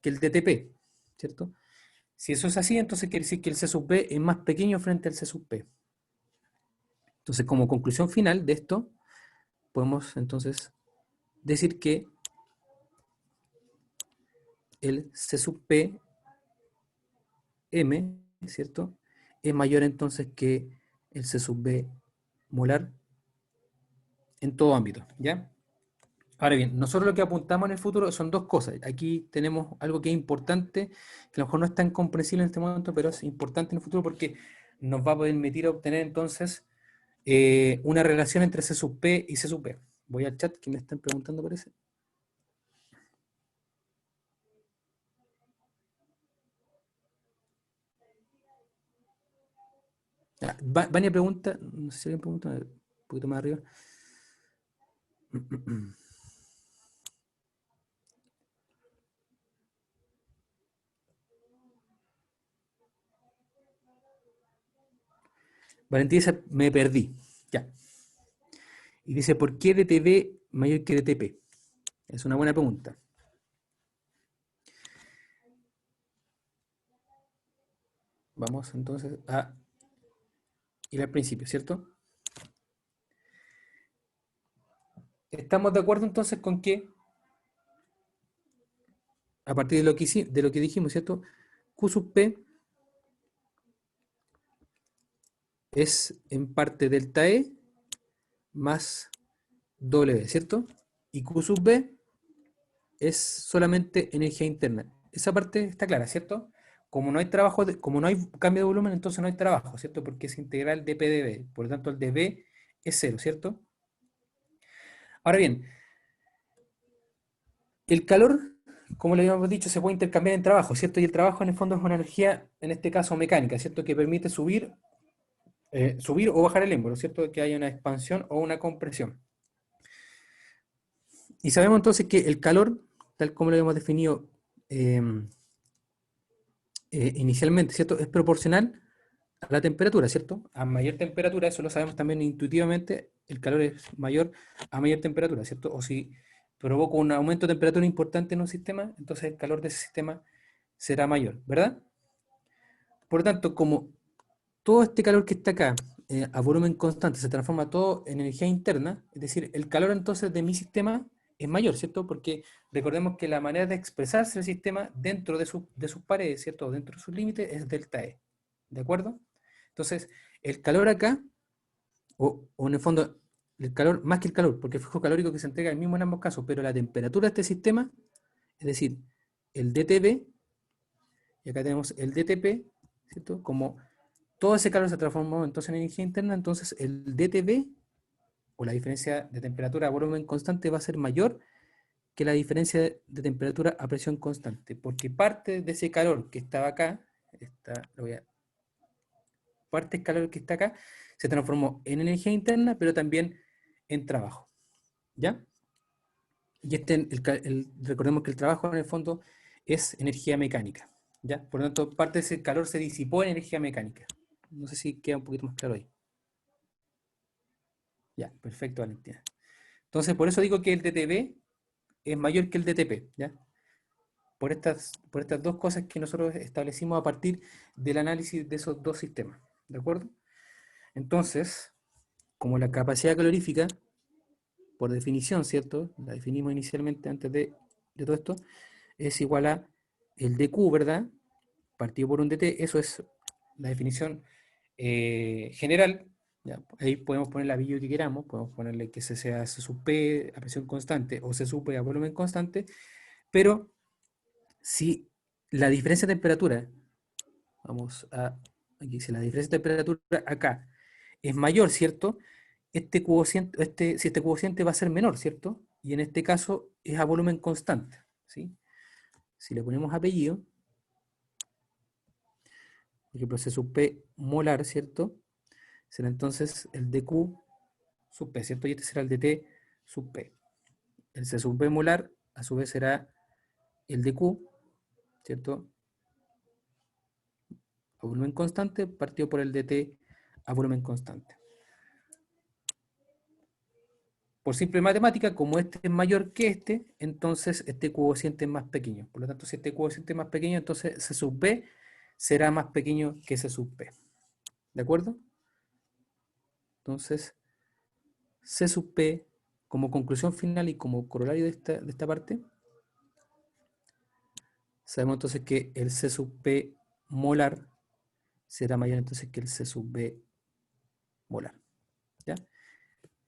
que el dTP, ¿cierto? Si eso es así, entonces quiere decir que el C sub B es más pequeño frente al C sub P. Entonces, como conclusión final de esto, podemos entonces decir que el C sub P M, ¿cierto? Es mayor entonces que el C sub B molar en todo ámbito, ¿ya? Ahora bien, nosotros lo que apuntamos en el futuro son dos cosas. Aquí tenemos algo que es importante, que a lo mejor no es tan comprensible en este momento, pero es importante en el futuro porque nos va a permitir obtener entonces una relación entre C sub P y C sub P. Voy al chat, que me están preguntando, parece. Vania pregunta, no sé si alguien pregunta, un poquito más arriba. Valentín dice, me perdí. Ya. Y dice, ¿por qué dTV mayor que dTP? Es una buena pregunta. Vamos entonces a ir al principio, ¿cierto? Estamos de acuerdo entonces con que, a partir de lo que dijimos, ¿cierto? Q sub P es en parte delta E más W, ¿cierto? Y Q sub B es solamente energía interna. Esa parte está clara, ¿cierto? Como no hay trabajo, como no hay cambio de volumen, entonces no hay trabajo, ¿cierto? Porque es integral de P de B. Por lo tanto, el de B es cero, ¿cierto? Ahora bien, el calor, como le habíamos dicho, se puede intercambiar en trabajo, ¿cierto? Y el trabajo en el fondo es una energía, en este caso mecánica, ¿cierto? Que permite subir o bajar el émbolo, ¿cierto? Que haya una expansión o una compresión. Y sabemos entonces que el calor, tal como lo habíamos definido eh, inicialmente, ¿cierto? Es proporcional a la temperatura, ¿cierto? A mayor temperatura, eso lo sabemos también intuitivamente, el calor es mayor a mayor temperatura, ¿cierto? O si provoca un aumento de temperatura importante en un sistema, entonces el calor de ese sistema será mayor, ¿verdad? Por lo tanto, como todo este calor que está acá a volumen constante se transforma todo en energía interna, es decir, el calor entonces de mi sistema es mayor, ¿cierto? Porque recordemos que la manera de expresarse el sistema dentro de sus paredes, ¿cierto? Dentro de sus límites es delta E, ¿de acuerdo? Entonces, el calor acá, o en el fondo, el calor, más que el calor, porque el flujo calórico que se entrega es el mismo en ambos casos, pero la temperatura de este sistema, es decir, el dTB, y acá tenemos el dTP, ¿cierto? Como todo ese calor se transformó entonces en energía interna, entonces el dTB, o la diferencia de temperatura a volumen constante, va a ser mayor que la diferencia de temperatura a presión constante, porque parte de ese calor que estaba acá, parte del calor que está acá, se transformó en energía interna, pero también en trabajo, ¿ya? Y recordemos que el trabajo en el fondo es energía mecánica, ¿ya? Por lo tanto, parte de ese calor se disipó en energía mecánica. No sé si queda un poquito más claro ahí. Ya, perfecto, Valentina. Entonces, por eso digo que el dTB es mayor que el dTP, ¿ya? Por estas dos cosas que nosotros establecimos a partir del análisis de esos dos sistemas, ¿de acuerdo? Entonces, como la capacidad calorífica, por definición, ¿cierto? La definimos inicialmente antes de todo esto, es igual a el dQ, ¿verdad? Partido por un dt, eso es la definición general. ¿Ya? Ahí podemos poner la billo que queramos, podemos ponerle que se sea C sub P a presión constante o C sub P a volumen constante, pero si la diferencia de temperatura Vamos a, aquí dice la diferencia de temperatura acá es mayor, ¿cierto? Este cociente, si este cociente va a ser menor, ¿cierto? Y en este caso es a volumen constante, ¿sí? Si le ponemos apellido, por ejemplo, C sub P molar, ¿cierto? Será entonces el dQ sub P, ¿cierto? Y este será el dt sub P. El C sub P molar, a su vez, será el dQ, ¿cierto? A volumen constante, partido por el dt a volumen constante. Por simple matemática, como este es mayor que este, entonces este cociente es más pequeño. Por lo tanto, si este cociente es más pequeño, entonces C sub B será más pequeño que C sub P. ¿De acuerdo? Entonces, C sub P, como conclusión final y como corolario de esta parte, sabemos entonces que el C sub P molar será mayor entonces que el C sub B molar. ¿Ya?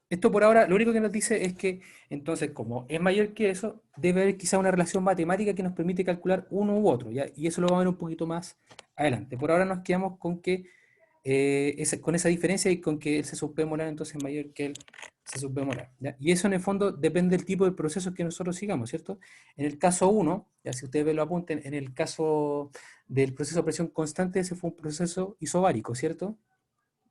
Esto por ahora lo único que nos dice es que entonces como es mayor que eso, debe haber quizá una relación matemática que nos permite calcular uno u otro, ¿ya? Y eso lo vamos a ver un poquito más adelante. Por ahora nos quedamos con que con esa diferencia y con que el C sub P molar entonces es mayor que el C sub B molar, ¿ya? Y eso en el fondo depende del tipo de proceso que nosotros sigamos, ¿cierto? En el caso 1, ya si ustedes lo apunten, en el caso del proceso de presión constante, ese fue un proceso isobárico, ¿cierto?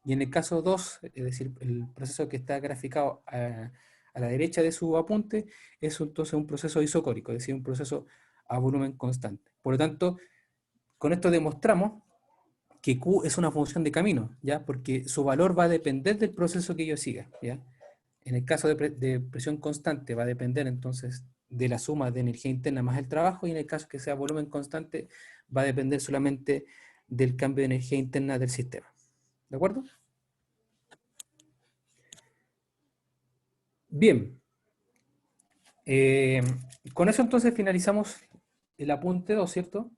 Y en el caso 2, es decir, el proceso que está graficado a la derecha de su apunte, es entonces un proceso isocórico, es decir, un proceso a volumen constante. Por lo tanto, con esto demostramos que Q es una función de camino, ¿ya? Porque su valor va a depender del proceso que yo siga, ¿ya? En el caso de presión constante va a depender entonces de la suma de energía interna más el trabajo, y en el caso que sea volumen constante va a depender solamente del cambio de energía interna del sistema. ¿De acuerdo? Bien, Eh, con eso entonces finalizamos el apunte 2, ¿cierto?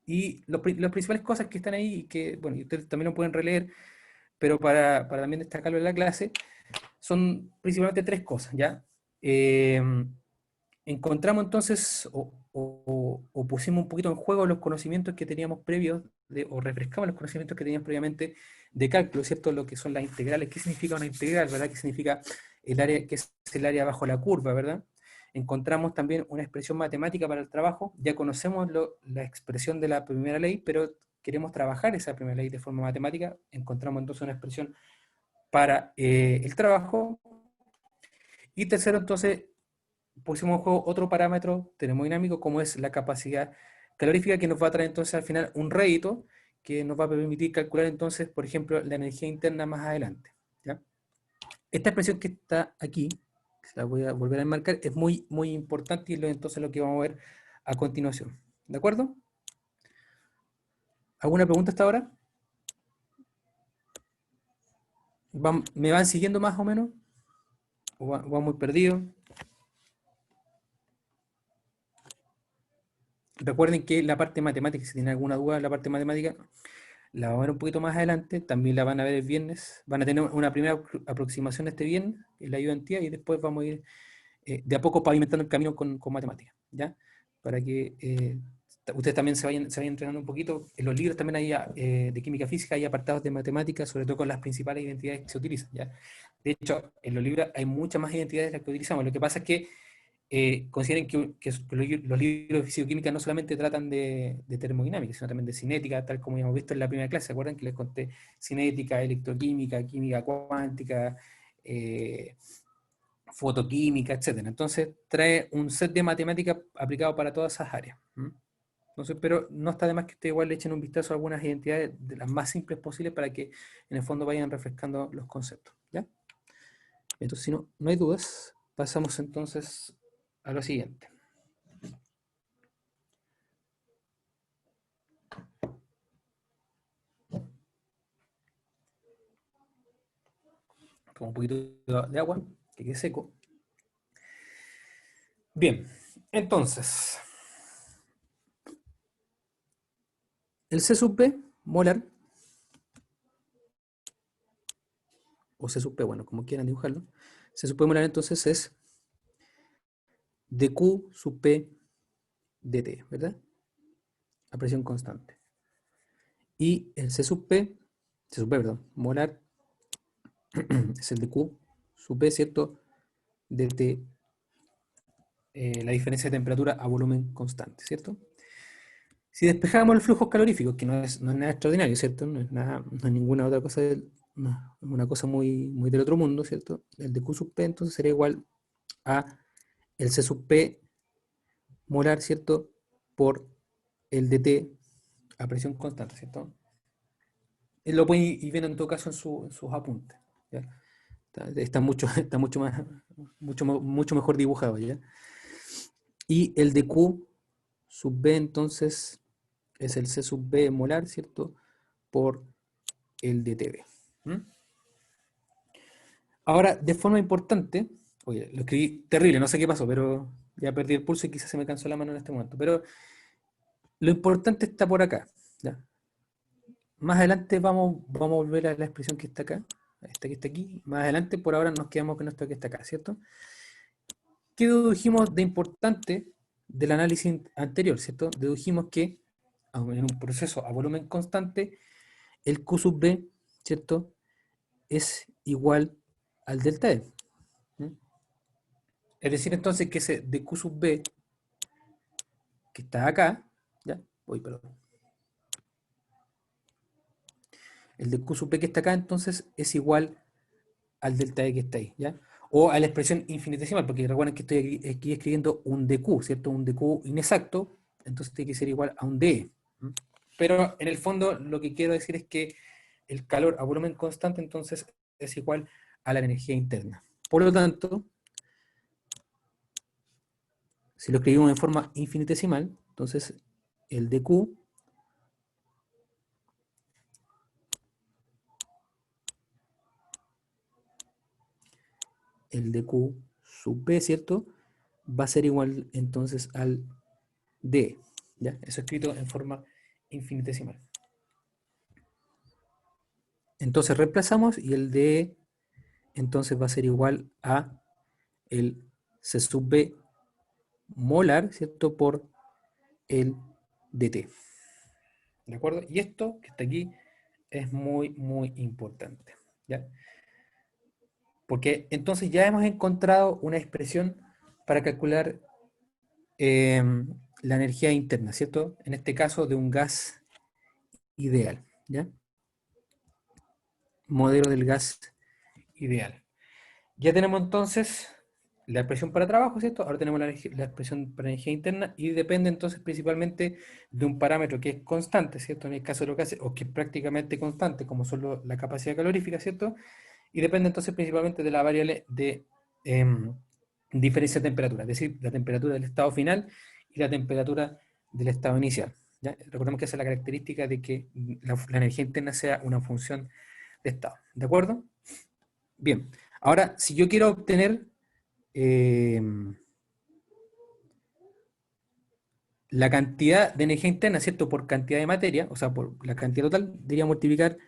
Y las principales cosas que están ahí, y que, bueno, y ustedes también lo pueden releer, pero para también destacarlo en la clase, son principalmente tres cosas, ¿ya? Eh, Encontramos entonces, o pusimos un poquito en juego los conocimientos que teníamos previos, o refrescamos los conocimientos que teníamos previamente de cálculo, ¿cierto? Lo que son las integrales, qué significa una integral, ¿verdad? ¿Qué significa el área, qué es el área bajo la curva, ¿verdad? Encontramos también una expresión matemática para el trabajo, ya conocemos la expresión de la primera ley, pero queremos trabajar esa primera ley de forma matemática, encontramos entonces una expresión para el trabajo. Y tercero, entonces, pusimos en juego otro parámetro termodinámico como es la capacidad calorífica, que nos va a traer entonces al final un rédito que nos va a permitir calcular entonces, por ejemplo, la energía interna más adelante, ¿ya? Esta expresión que está aquí, que se la voy a volver a enmarcar, es muy, muy importante, y entonces lo que vamos a ver a continuación. ¿De acuerdo? ¿Alguna pregunta hasta ahora? ¿Me van siguiendo más o menos? ¿O van muy perdidos? Recuerden que la parte matemática, si tienen alguna duda en la parte matemática, la vamos a ver un poquito más adelante, también la van a ver el viernes, van a tener una primera aproximación este viernes, en la ayudantía, y después vamos a ir de a poco pavimentando el camino con matemáticas, ¿ya? Para que ustedes también se vayan entrenando un poquito. En los libros también hay de química física, hay apartados de matemáticas, sobre todo con las principales identidades que se utilizan, ¿ya? De hecho, en los libros hay muchas más identidades de las que utilizamos. Lo que pasa es que consideren que los libros de físico-química no solamente tratan de termodinámica, sino también de cinética, tal como hemos visto en la primera clase. ¿Se acuerdan que les conté cinética, electroquímica, química cuántica, eh, fotoquímica, etcétera? Entonces trae un set de matemáticas aplicado para todas esas áreas. Entonces, pero no está de más que ustedes igual le echen un vistazo a algunas identidades de las más simples posibles para que en el fondo vayan refrescando los conceptos, ¿ya? Entonces, si no hay dudas, pasamos entonces a lo siguiente. Con un poquito de agua, que quede seco. Bien, entonces, el C sub P molar, o C sub P, bueno, como quieran dibujarlo, C sub P molar entonces es dQ sub P dt, ¿verdad? A presión constante. Y el C sub P, perdón, molar, es el de Q sub B, ¿cierto? De T, la diferencia de temperatura a volumen constante, ¿cierto? Si despejamos los flujos caloríficos, que no es nada extraordinario, ¿cierto? No es, nada, no es ninguna otra cosa, una cosa muy, muy del otro mundo, ¿cierto? El de Q sub P entonces sería igual a el C sub P molar, ¿cierto? Por el dt a presión constante, ¿cierto? Él lo puede ir viendo en todo caso en sus apuntes, ¿ya? Está mucho, está mucho mejor dibujado, ¿ya? Y el de Q sub B entonces es el C sub B molar, ¿cierto? Por el de TB. ¿Mm? Ahora, de forma importante, oye, lo escribí terrible, no sé qué pasó, pero ya perdí el pulso y quizás se me cansó la mano en este momento. Pero lo importante está por acá, ¿ya? Más adelante vamos a volver a la expresión que está acá, esta que está aquí. Más adelante, por ahora nos quedamos con esto que está acá, ¿cierto? ¿Qué dedujimos de importante del análisis anterior, ¿cierto? Dedujimos que en un proceso a volumen constante, el Q sub B, ¿cierto? Es igual al delta E. ¿Mm? Es decir, entonces, que ese de Q sub B, que está acá, ¿ya? Perdón. El de Q sub B que está acá, entonces, es igual al delta E que está ahí, ¿ya? O a la expresión infinitesimal, porque recuerden que estoy aquí escribiendo un dq, ¿cierto? Un dq inexacto, entonces tiene que ser igual a un dE. Pero en el fondo lo que quiero decir es que el calor a volumen constante entonces es igual a la energía interna. Por lo tanto, si lo escribimos en forma infinitesimal, entonces el dq sub B, ¿cierto? Va a ser igual entonces al D, ¿ya? Eso escrito en forma infinitesimal. Entonces reemplazamos y el D entonces va a ser igual a el C sub B molar, ¿cierto? Por el dt. ¿De acuerdo? Y esto que está aquí es muy, muy importante, ¿ya? Porque entonces ya hemos encontrado una expresión para calcular eh, la energía interna, ¿cierto? En este caso de un gas ideal, ¿ya? Modelo del gas ideal. Ya tenemos entonces la expresión para trabajo, ¿cierto? Ahora tenemos la expresión para energía interna y depende entonces principalmente de un parámetro que es constante, ¿cierto? En el caso de los gases, o que es prácticamente constante, como son la capacidad calorífica, ¿cierto? Y depende entonces principalmente de la variable de diferencia de temperatura, es decir, la temperatura del estado final y la temperatura del estado inicial, ¿ya? Recordemos que esa es la característica de que la energía interna sea una función de estado, ¿de acuerdo? Bien, ahora, si yo quiero obtener eh, la cantidad de energía interna, ¿cierto? Por cantidad de materia, o sea, por la cantidad total, debería multiplicar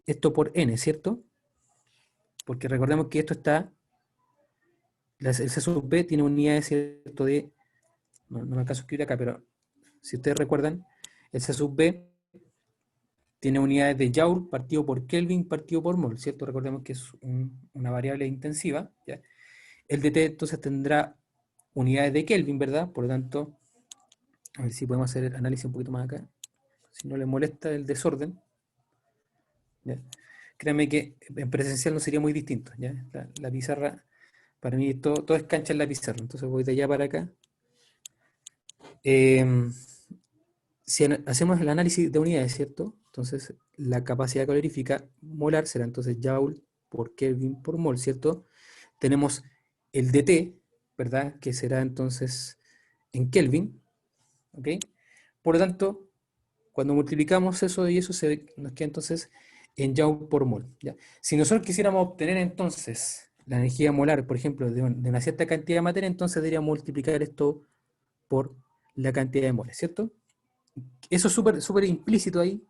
esto por n, ¿cierto? Porque recordemos que esto está, el C sub B tiene unidades, ¿cierto? No me alcanzo a escribir acá, pero si ustedes recuerdan, el C sub B tiene unidades de Joule partido por Kelvin partido por mol, ¿cierto? Recordemos que es una variable intensiva, ¿ya? El dt entonces tendrá unidades de Kelvin, ¿verdad? Por lo tanto, a ver si podemos hacer el análisis un poquito más acá, si no les molesta el desorden, ¿ya? Créanme que en presencial no sería muy distinto, ¿ya? La pizarra, para mí todo es cancha en la pizarra, entonces voy de allá para acá. Si hacemos el análisis de unidades, ¿cierto? Entonces la capacidad calorífica molar será entonces Joule por Kelvin por mol, ¿cierto? Tenemos el dt, ¿verdad? Que será entonces en Kelvin, ¿ok? Por lo tanto, cuando multiplicamos eso y eso, nos queda entonces en Joule por mol, ¿ya? Si nosotros quisiéramos obtener entonces la energía molar, por ejemplo, de una cierta cantidad de materia, entonces deberíamos multiplicar esto por la cantidad de moles, ¿cierto? Eso es súper implícito ahí,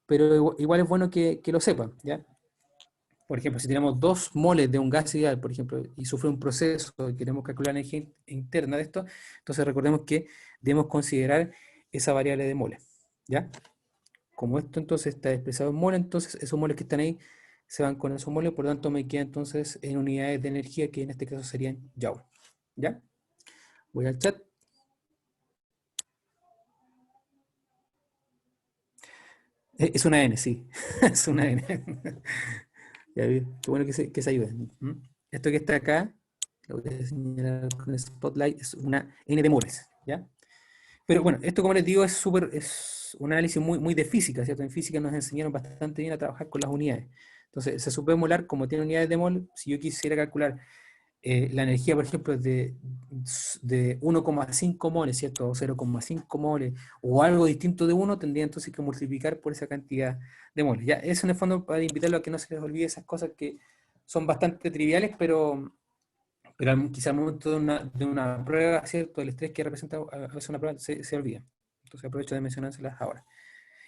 pero igual es bueno que lo sepan, ¿ya? Por ejemplo, si tenemos 2 moles de un gas ideal, por ejemplo, y sufre un proceso y queremos calcular la energía interna de esto, entonces recordemos que debemos considerar esa variable de moles, ¿ya? como esto entonces está expresado en mol, entonces esos moles que están ahí se van con esos moles, por lo tanto me queda entonces en unidades de energía, que en este caso serían joule. ¿Ya? Voy al chat. Es una N, sí. Es una N. Ya vi, qué bueno que se ayuden. ¿Mm? Esto que está acá, lo voy a señalar con el spotlight, es una N de moles. ¿Ya? Pero bueno, esto como les digo es un análisis muy de física, ¿cierto? En física nos enseñaron bastante bien a trabajar con las unidades. Entonces, se supe molar, como tiene unidades de mol, si yo quisiera calcular la energía, por ejemplo, de 1,5 moles, ¿cierto? O 0,5 moles, o algo distinto de 1, tendría entonces que multiplicar por esa cantidad de moles. Ya, eso en el fondo para invitarlo a que no se les olvide esas cosas que son bastante triviales, pero quizá al momento de una prueba, ¿cierto? El estrés que representa a veces una prueba se olvida. Entonces aprovecho de mencionárselas ahora.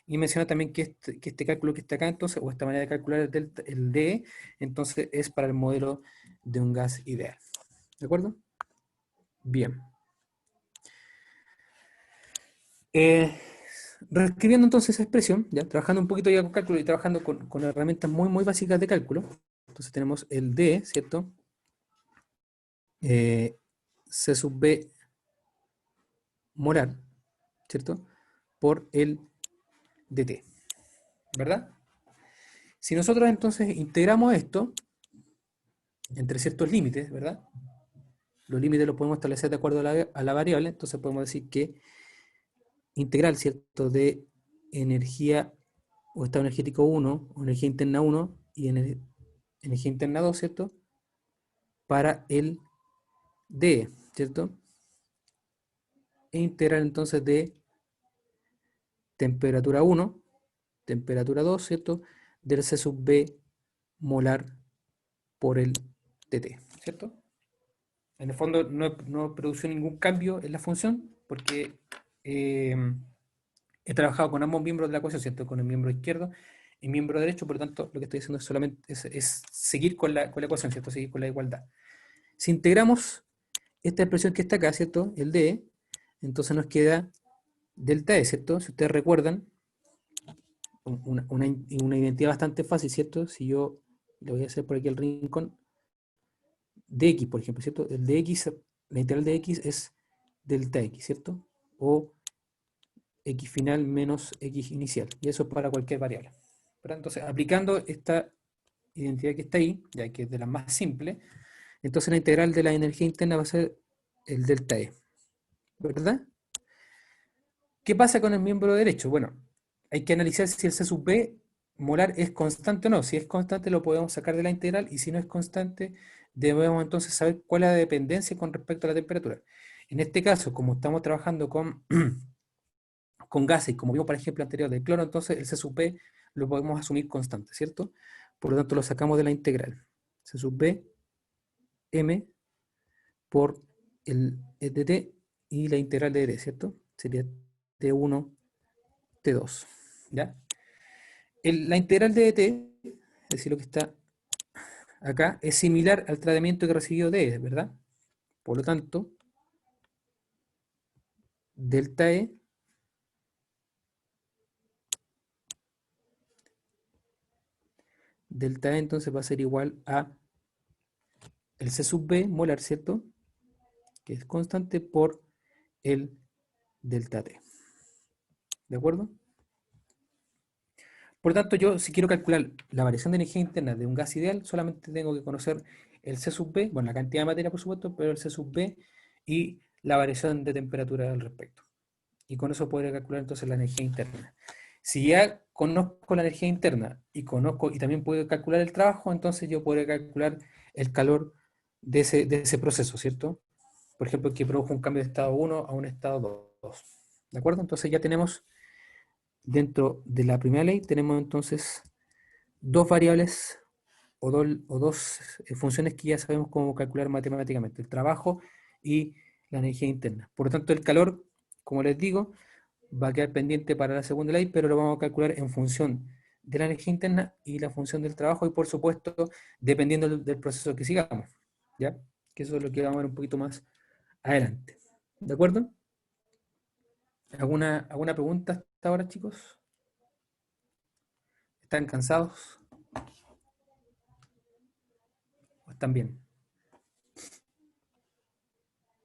Y menciona también que este cálculo que está acá, entonces, o esta manera de calcular el DE, entonces es para el modelo de un gas ideal. ¿De acuerdo? Bien. Eh, Reescribiendo entonces esa expresión, ya trabajando un poquito ya con cálculo y trabajando con herramientas muy básicas de cálculo. Entonces tenemos el D, ¿cierto? C sub B molar, ¿cierto? Por el dt, ¿verdad? Si nosotros entonces integramos esto entre ciertos límites, ¿verdad? Los límites los podemos establecer de acuerdo a la variable, entonces podemos decir que integral, ¿cierto? De energía o estado energético 1, o energía interna 1 y energía interna 2, ¿cierto? Para el D, ¿cierto? E integral entonces de temperatura 1, temperatura 2, ¿cierto? Del C sub B molar por el dt, ¿cierto? En el fondo no produjo ningún cambio en la función porque eh, he trabajado con ambos miembros de la ecuación, ¿cierto? Con el miembro izquierdo y miembro derecho, por lo tanto lo que estoy haciendo es solamente es seguir con la ecuación, ¿cierto? Seguir con la igualdad. Si integramos esta expresión que está acá, ¿cierto? El d, entonces nos queda delta E, ¿cierto? Si ustedes recuerdan, una identidad bastante fácil, ¿cierto? Si yo le voy a hacer por aquí el rincón, dx, por ejemplo, ¿cierto? El dx, la integral de x es delta x, ¿cierto? O x final menos x inicial. Y eso para cualquier variable. ¿Verdad? Entonces, aplicando esta identidad que está ahí, ya que es de las más simples, entonces la integral de la energía interna va a ser el delta E. ¿Verdad? ¿Qué pasa con el miembro derecho? Bueno, hay que analizar si el C sub B molar es constante o no. Si es constante lo podemos sacar de la integral y si no es constante debemos entonces saber cuál es la dependencia con respecto a la temperatura. En este caso, como estamos trabajando con gases, como vimos por ejemplo anterior del cloro, entonces el C sub B lo podemos asumir constante, ¿cierto? Por lo tanto lo sacamos de la integral. C sub B M por el dt y la integral de dt, ¿cierto? Sería T1 T2. ¿Ya? La integral de dt, es decir, lo que está acá, es similar al tratamiento que recibió d, ¿verdad? Por lo tanto, delta E entonces va a ser igual a el C sub B molar, ¿cierto? Que es constante por el delta T. ¿De acuerdo? Por lo tanto, yo si quiero calcular la variación de energía interna de un gas ideal, solamente tengo que conocer el C sub B, bueno, la cantidad de materia por supuesto, pero el C sub B y la variación de temperatura al respecto. Y con eso podré calcular entonces la energía interna. Si ya conozco la energía interna y también puedo calcular el trabajo, entonces yo podré calcular el calor de ese proceso, ¿cierto? Por ejemplo, que produjo un cambio de estado 1 a un estado 2. ¿De acuerdo? Entonces ya tenemos, dentro de la primera ley, tenemos entonces dos variables o dos funciones que ya sabemos cómo calcular matemáticamente, el trabajo y la energía interna. Por lo tanto, el calor, como les digo, va a quedar pendiente para la segunda ley, pero lo vamos a calcular en función de la energía interna y la función del trabajo y por supuesto dependiendo del proceso que sigamos, ¿ya? Que eso es lo que vamos a ver un poquito más adelante. ¿De acuerdo? ¿Alguna pregunta hasta ahora, chicos? ¿Están cansados o están bien?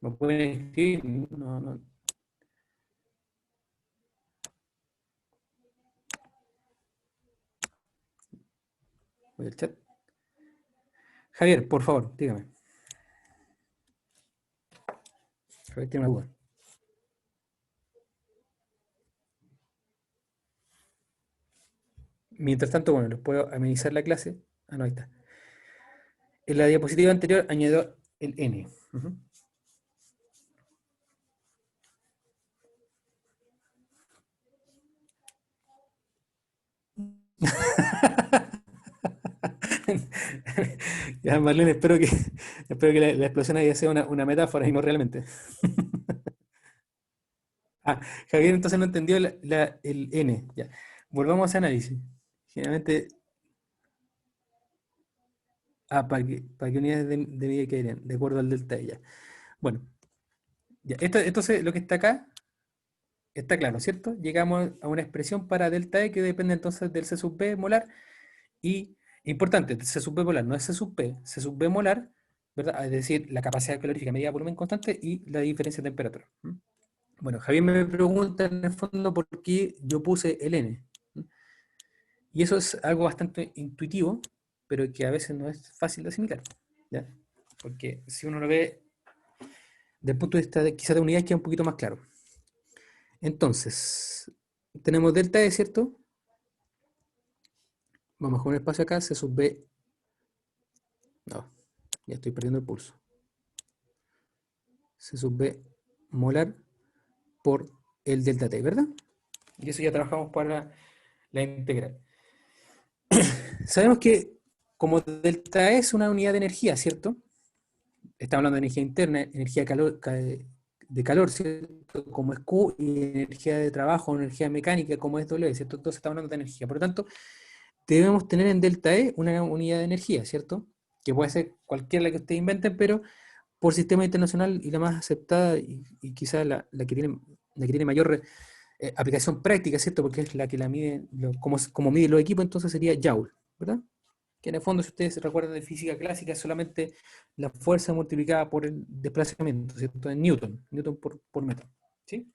¿Me pueden escribir? No, no. Voy al chat. Javier, por favor, dígame. Javier tiene una duda. Mientras tanto, bueno, les puedo amenizar la clase. Ah, no, ahí está. En la diapositiva anterior añadió el N. Ujú. Ya, Marlene, espero que la explosión haya sido una metáfora y no realmente. Ah, Javier entonces no entendió el N. Ya. Volvamos a análisis. Generalmente, para que unidades de medida quedarían, de acuerdo al delta de ella. Bueno, ya, entonces lo que está acá está claro, ¿cierto? Llegamos a una expresión para delta E que depende entonces del C sub B molar y, importante, C sub B molar no es C sub P, C sub B molar, ¿verdad? Es decir, la capacidad calorífica medida por volumen constante y la diferencia de temperatura. ¿M? Bueno, Javier me pregunta en el fondo por qué yo puse el N. Y eso es algo bastante intuitivo, pero que a veces no es fácil de asimilar, ¿ya? Porque si uno lo ve desde el punto de vista de, quizás de unidades, queda un poquito más claro. Entonces, tenemos delta E, ¿cierto? Vamos con un espacio acá, C sub B. No, ya estoy perdiendo el pulso. C sub B molar por el delta T, ¿verdad? Y eso ya trabajamos para la integral. Sabemos que como delta E es una unidad de energía, ¿cierto? Estamos hablando de energía interna, energía de calor, ¿cierto? Como es Q, y energía de trabajo, energía mecánica, como es W, ¿cierto? Entonces estamos hablando de energía. Por lo tanto, debemos tener en delta E una unidad de energía, ¿cierto? Que puede ser cualquiera la que ustedes inventen, pero por sistema internacional y la más aceptada y quizás la que tiene mayor aplicación práctica, ¿cierto? Porque es la que la mide, como mide los equipos, entonces sería Joule, ¿verdad? Que en el fondo, si ustedes se recuerdan de física clásica, es solamente la fuerza multiplicada por el desplazamiento, ¿cierto? En Newton, Newton por metro, ¿sí?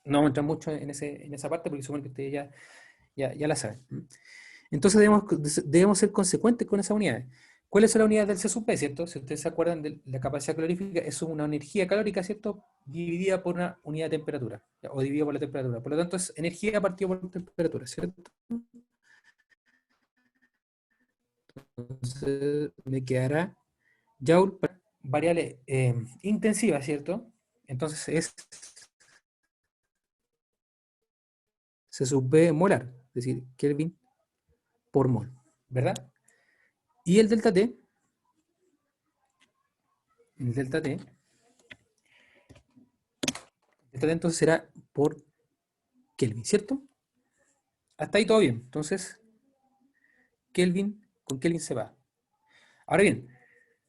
No vamos a entrar mucho en esa parte porque supongo que ustedes ya la saben. Entonces debemos ser consecuentes con esas unidades. ¿Cuáles son las unidades del C sub P, cierto? Si ustedes se acuerdan de la capacidad calorífica, es una energía calórica, ¿cierto? Dividida por una unidad de temperatura, o dividida por la temperatura. Por lo tanto, es energía partida por temperatura, ¿cierto? Entonces me quedará Joule para variable intensiva, ¿cierto? Entonces es C sub B molar, es decir, Kelvin por mol, ¿verdad? Y el delta T entonces será por Kelvin, ¿cierto? Hasta ahí todo bien. Entonces, con Kelvin se va. Ahora bien,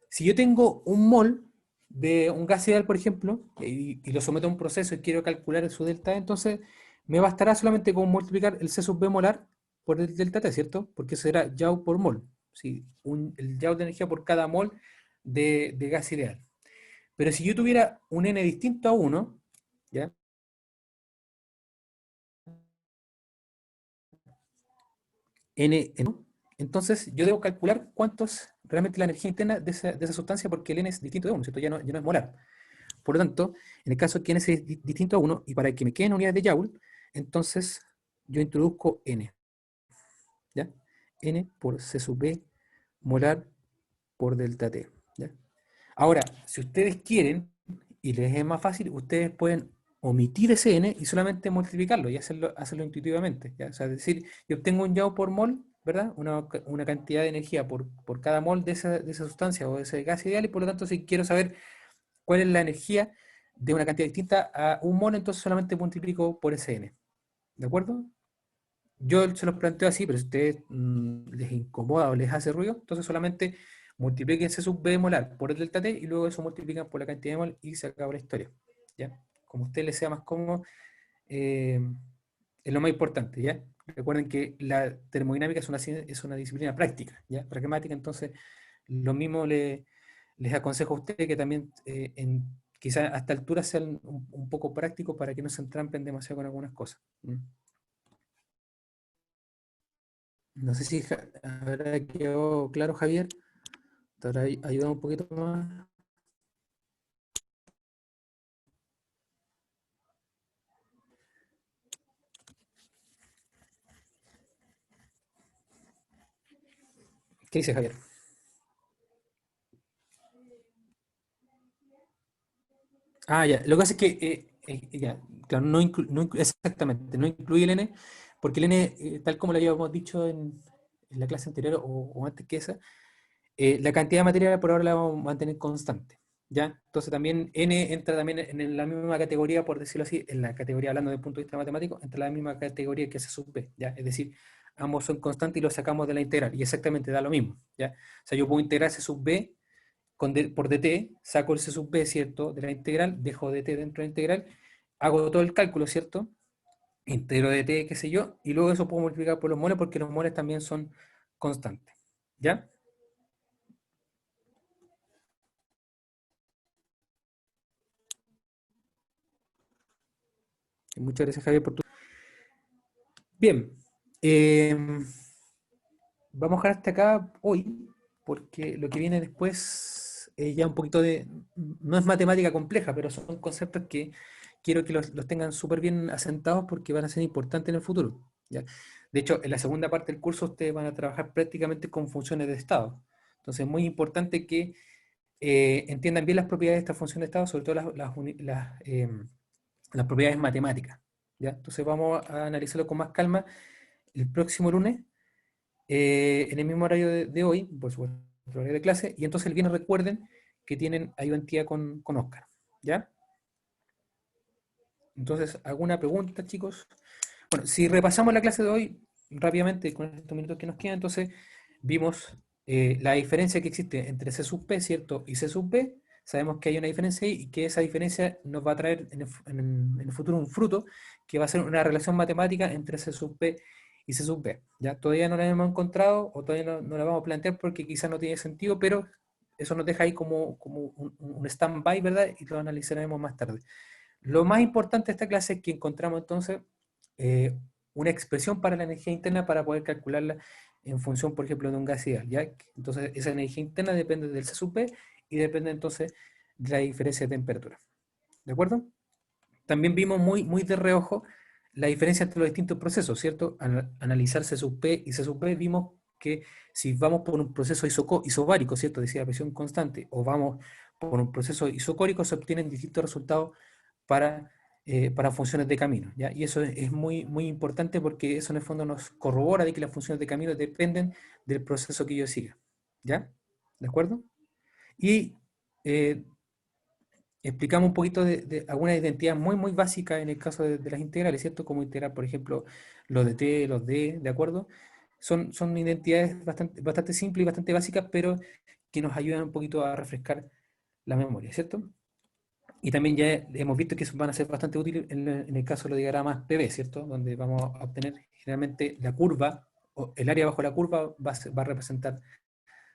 si yo tengo un mol de un gas ideal, por ejemplo, y lo someto a un proceso y quiero calcular su delta E, entonces me bastará solamente con multiplicar el C sub B molar por el delta T, ¿cierto? Porque será Joule por mol. ¿Sí? El Joule de energía por cada mol de gas ideal. Pero si yo tuviera un N distinto a 1, ¿ya? ¿no? Entonces yo debo calcular cuánto es realmente la energía interna de esa sustancia porque el N es distinto de 1, ¿cierto? Ya no es molar. Por lo tanto, en el caso que N es distinto a 1, y para que me queden unidades de Joule, entonces yo introduzco N, ¿ya? N por C sub B molar por delta T, ¿ya? Ahora, si ustedes quieren, y les es más fácil, ustedes pueden omitir ese N y solamente multiplicarlo y hacerlo intuitivamente, ¿ya? O sea, es decir, yo obtengo un Joule por mol, ¿verdad? Una cantidad de energía por cada mol de esa sustancia o de ese gas ideal, y por lo tanto, si quiero saber cuál es la energía de una cantidad distinta a un mol, entonces solamente multiplico por ese N. ¿De acuerdo? Yo se los planteo así, pero si a ustedes les incomoda o les hace ruido, entonces solamente multipliquen C sub B molar por el delta T y luego eso multiplican por la cantidad de mol y se acaba la historia. ¿Ya? Como a ustedes les sea más cómodo, es lo más importante, ¿ya? Recuerden que la termodinámica es una disciplina práctica, ¿ya? Pragmática, entonces lo mismo les aconsejo a ustedes que también quizás a esta altura sean un poco prácticos para que no se entrampen demasiado con algunas cosas. No sé si habrá quedado claro, Javier. ¿Te habrá ayudado un poquito más? ¿Qué dice Javier? Ah, ya. Lo que pasa es que, ya, claro, exactamente, no incluye el N, porque el N, tal como lo habíamos dicho en la clase anterior o antes que esa, la cantidad de materia por ahora la vamos a mantener constante, ¿ya? Entonces también N entra también en la misma categoría, por decirlo así, en la categoría, hablando desde el punto de vista matemático, entra en la misma categoría que S sub B, ¿ya? Es decir, ambos son constantes y los sacamos de la integral, y exactamente da lo mismo, ¿ya? O sea, yo puedo integrar S sub B por dt, saco el C sub b, ¿cierto? De la integral, dejo dt dentro de la integral, hago todo el cálculo, ¿cierto? Integro dt, qué sé yo, y luego eso puedo multiplicar por los moles porque los moles también son constantes. ¿Ya? Muchas gracias, Javier, por tu... Bien, eh, vamos a dejar hasta acá hoy, porque lo que viene después es ya un poquito de... No es matemática compleja, pero son conceptos que quiero que los tengan súper bien asentados porque van a ser importantes en el futuro. ¿Ya? De hecho, en la segunda parte del curso ustedes van a trabajar prácticamente con funciones de estado. Entonces es muy importante que entiendan bien las propiedades de esta función de estado, sobre todo las propiedades matemáticas. ¿Ya? Entonces vamos a analizarlo con más calma el próximo lunes, en el mismo horario de hoy, por supuesto, el horario de clase, y entonces el viernes recuerden que tienen ayudantía con Oscar. ¿Ya? Entonces, ¿alguna pregunta, chicos? Bueno, si repasamos la clase de hoy rápidamente con estos minutos que nos quedan, entonces vimos la diferencia que existe entre C sub P, ¿cierto? Y C sub B. Sabemos que hay una diferencia ahí y que esa diferencia nos va a traer en el futuro un fruto que va a ser una relación matemática entre C sub P y C sub B. ¿Ya? Todavía no la hemos encontrado o todavía no la vamos a plantear porque quizás no tiene sentido, pero eso nos deja ahí como un stand-by, ¿verdad? Y lo analizaremos más tarde. Lo más importante de esta clase es que encontramos entonces eh, una expresión para la energía interna para poder calcularla en función, por ejemplo, de un gas ideal, ¿ya? Entonces, esa energía interna depende del C sub P y depende entonces de la diferencia de temperatura. ¿De acuerdo? También vimos muy de reojo la diferencia entre los distintos procesos, ¿cierto? Al analizar C sub P y C sub B vimos que si vamos por un proceso isobárico, ¿cierto? Decía presión constante, o vamos por un proceso isocórico, se obtienen distintos resultados para funciones de camino, ¿ya? Y eso es muy importante porque eso en el fondo nos corrobora de que las funciones de camino dependen del proceso que yo siga, ¿ya? ¿De acuerdo? Y eh, explicamos un poquito de algunas identidades muy básicas en el caso de las integrales, ¿cierto? Como integrar, por ejemplo, los de t, los d, ¿de acuerdo? Son identidades bastante simples y bastante básicas, pero que nos ayudan un poquito a refrescar la memoria, ¿cierto? Y también ya hemos visto que van a ser bastante útiles en el caso de los diagramas PV, ¿cierto? Donde vamos a obtener generalmente la curva, o el área bajo la curva va a representar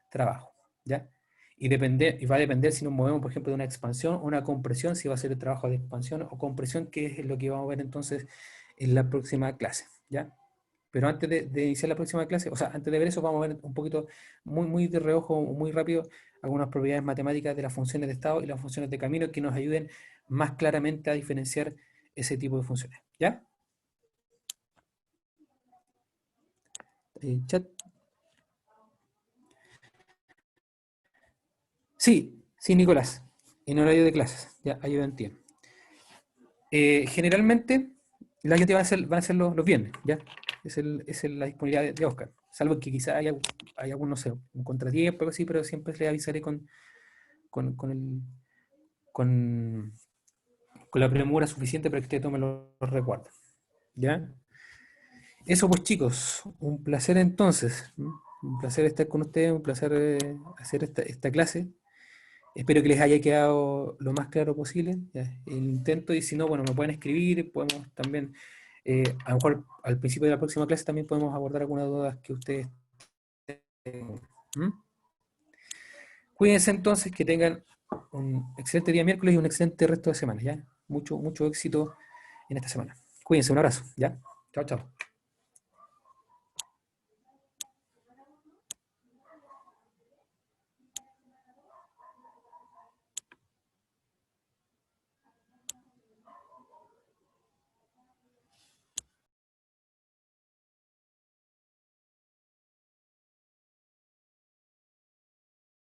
trabajo, ¿ya? Y va a depender si nos movemos, por ejemplo, de una expansión o una compresión, si va a ser el trabajo de expansión o compresión, que es lo que vamos a ver entonces en la próxima clase, ¿ya? Pero antes de iniciar la próxima clase, o sea, antes de ver eso, vamos a ver un poquito, muy de reojo, muy rápido, algunas propiedades matemáticas de las funciones de estado y las funciones de camino que nos ayuden más claramente a diferenciar ese tipo de funciones, ¿ya? Chat. Sí, sí, Nicolás, en horario de clases, ya, ayudantía. Generalmente, la gente van a ser los viernes, ¿ya? La disponibilidad de Oscar. Salvo que quizá hay algún, no sé, un contratiempo, algo así, pero siempre le avisaré con, con, el, con, con la premura suficiente para que usted tome los recuerdos, ¿ya? Eso pues chicos, un placer entonces, ¿m? Un placer estar con ustedes, un placer hacer esta clase. Espero que les haya quedado lo más claro posible, ¿ya? El intento, y si no, bueno, me pueden escribir, podemos también A lo mejor al principio de la próxima clase también podemos abordar algunas dudas que ustedes tengan. ¿Mm? Cuídense entonces, que tengan un excelente día miércoles y un excelente resto de semana, ¿ya? Mucho, mucho éxito en esta semana. Cuídense, un abrazo, ¿ya? Chao, chao.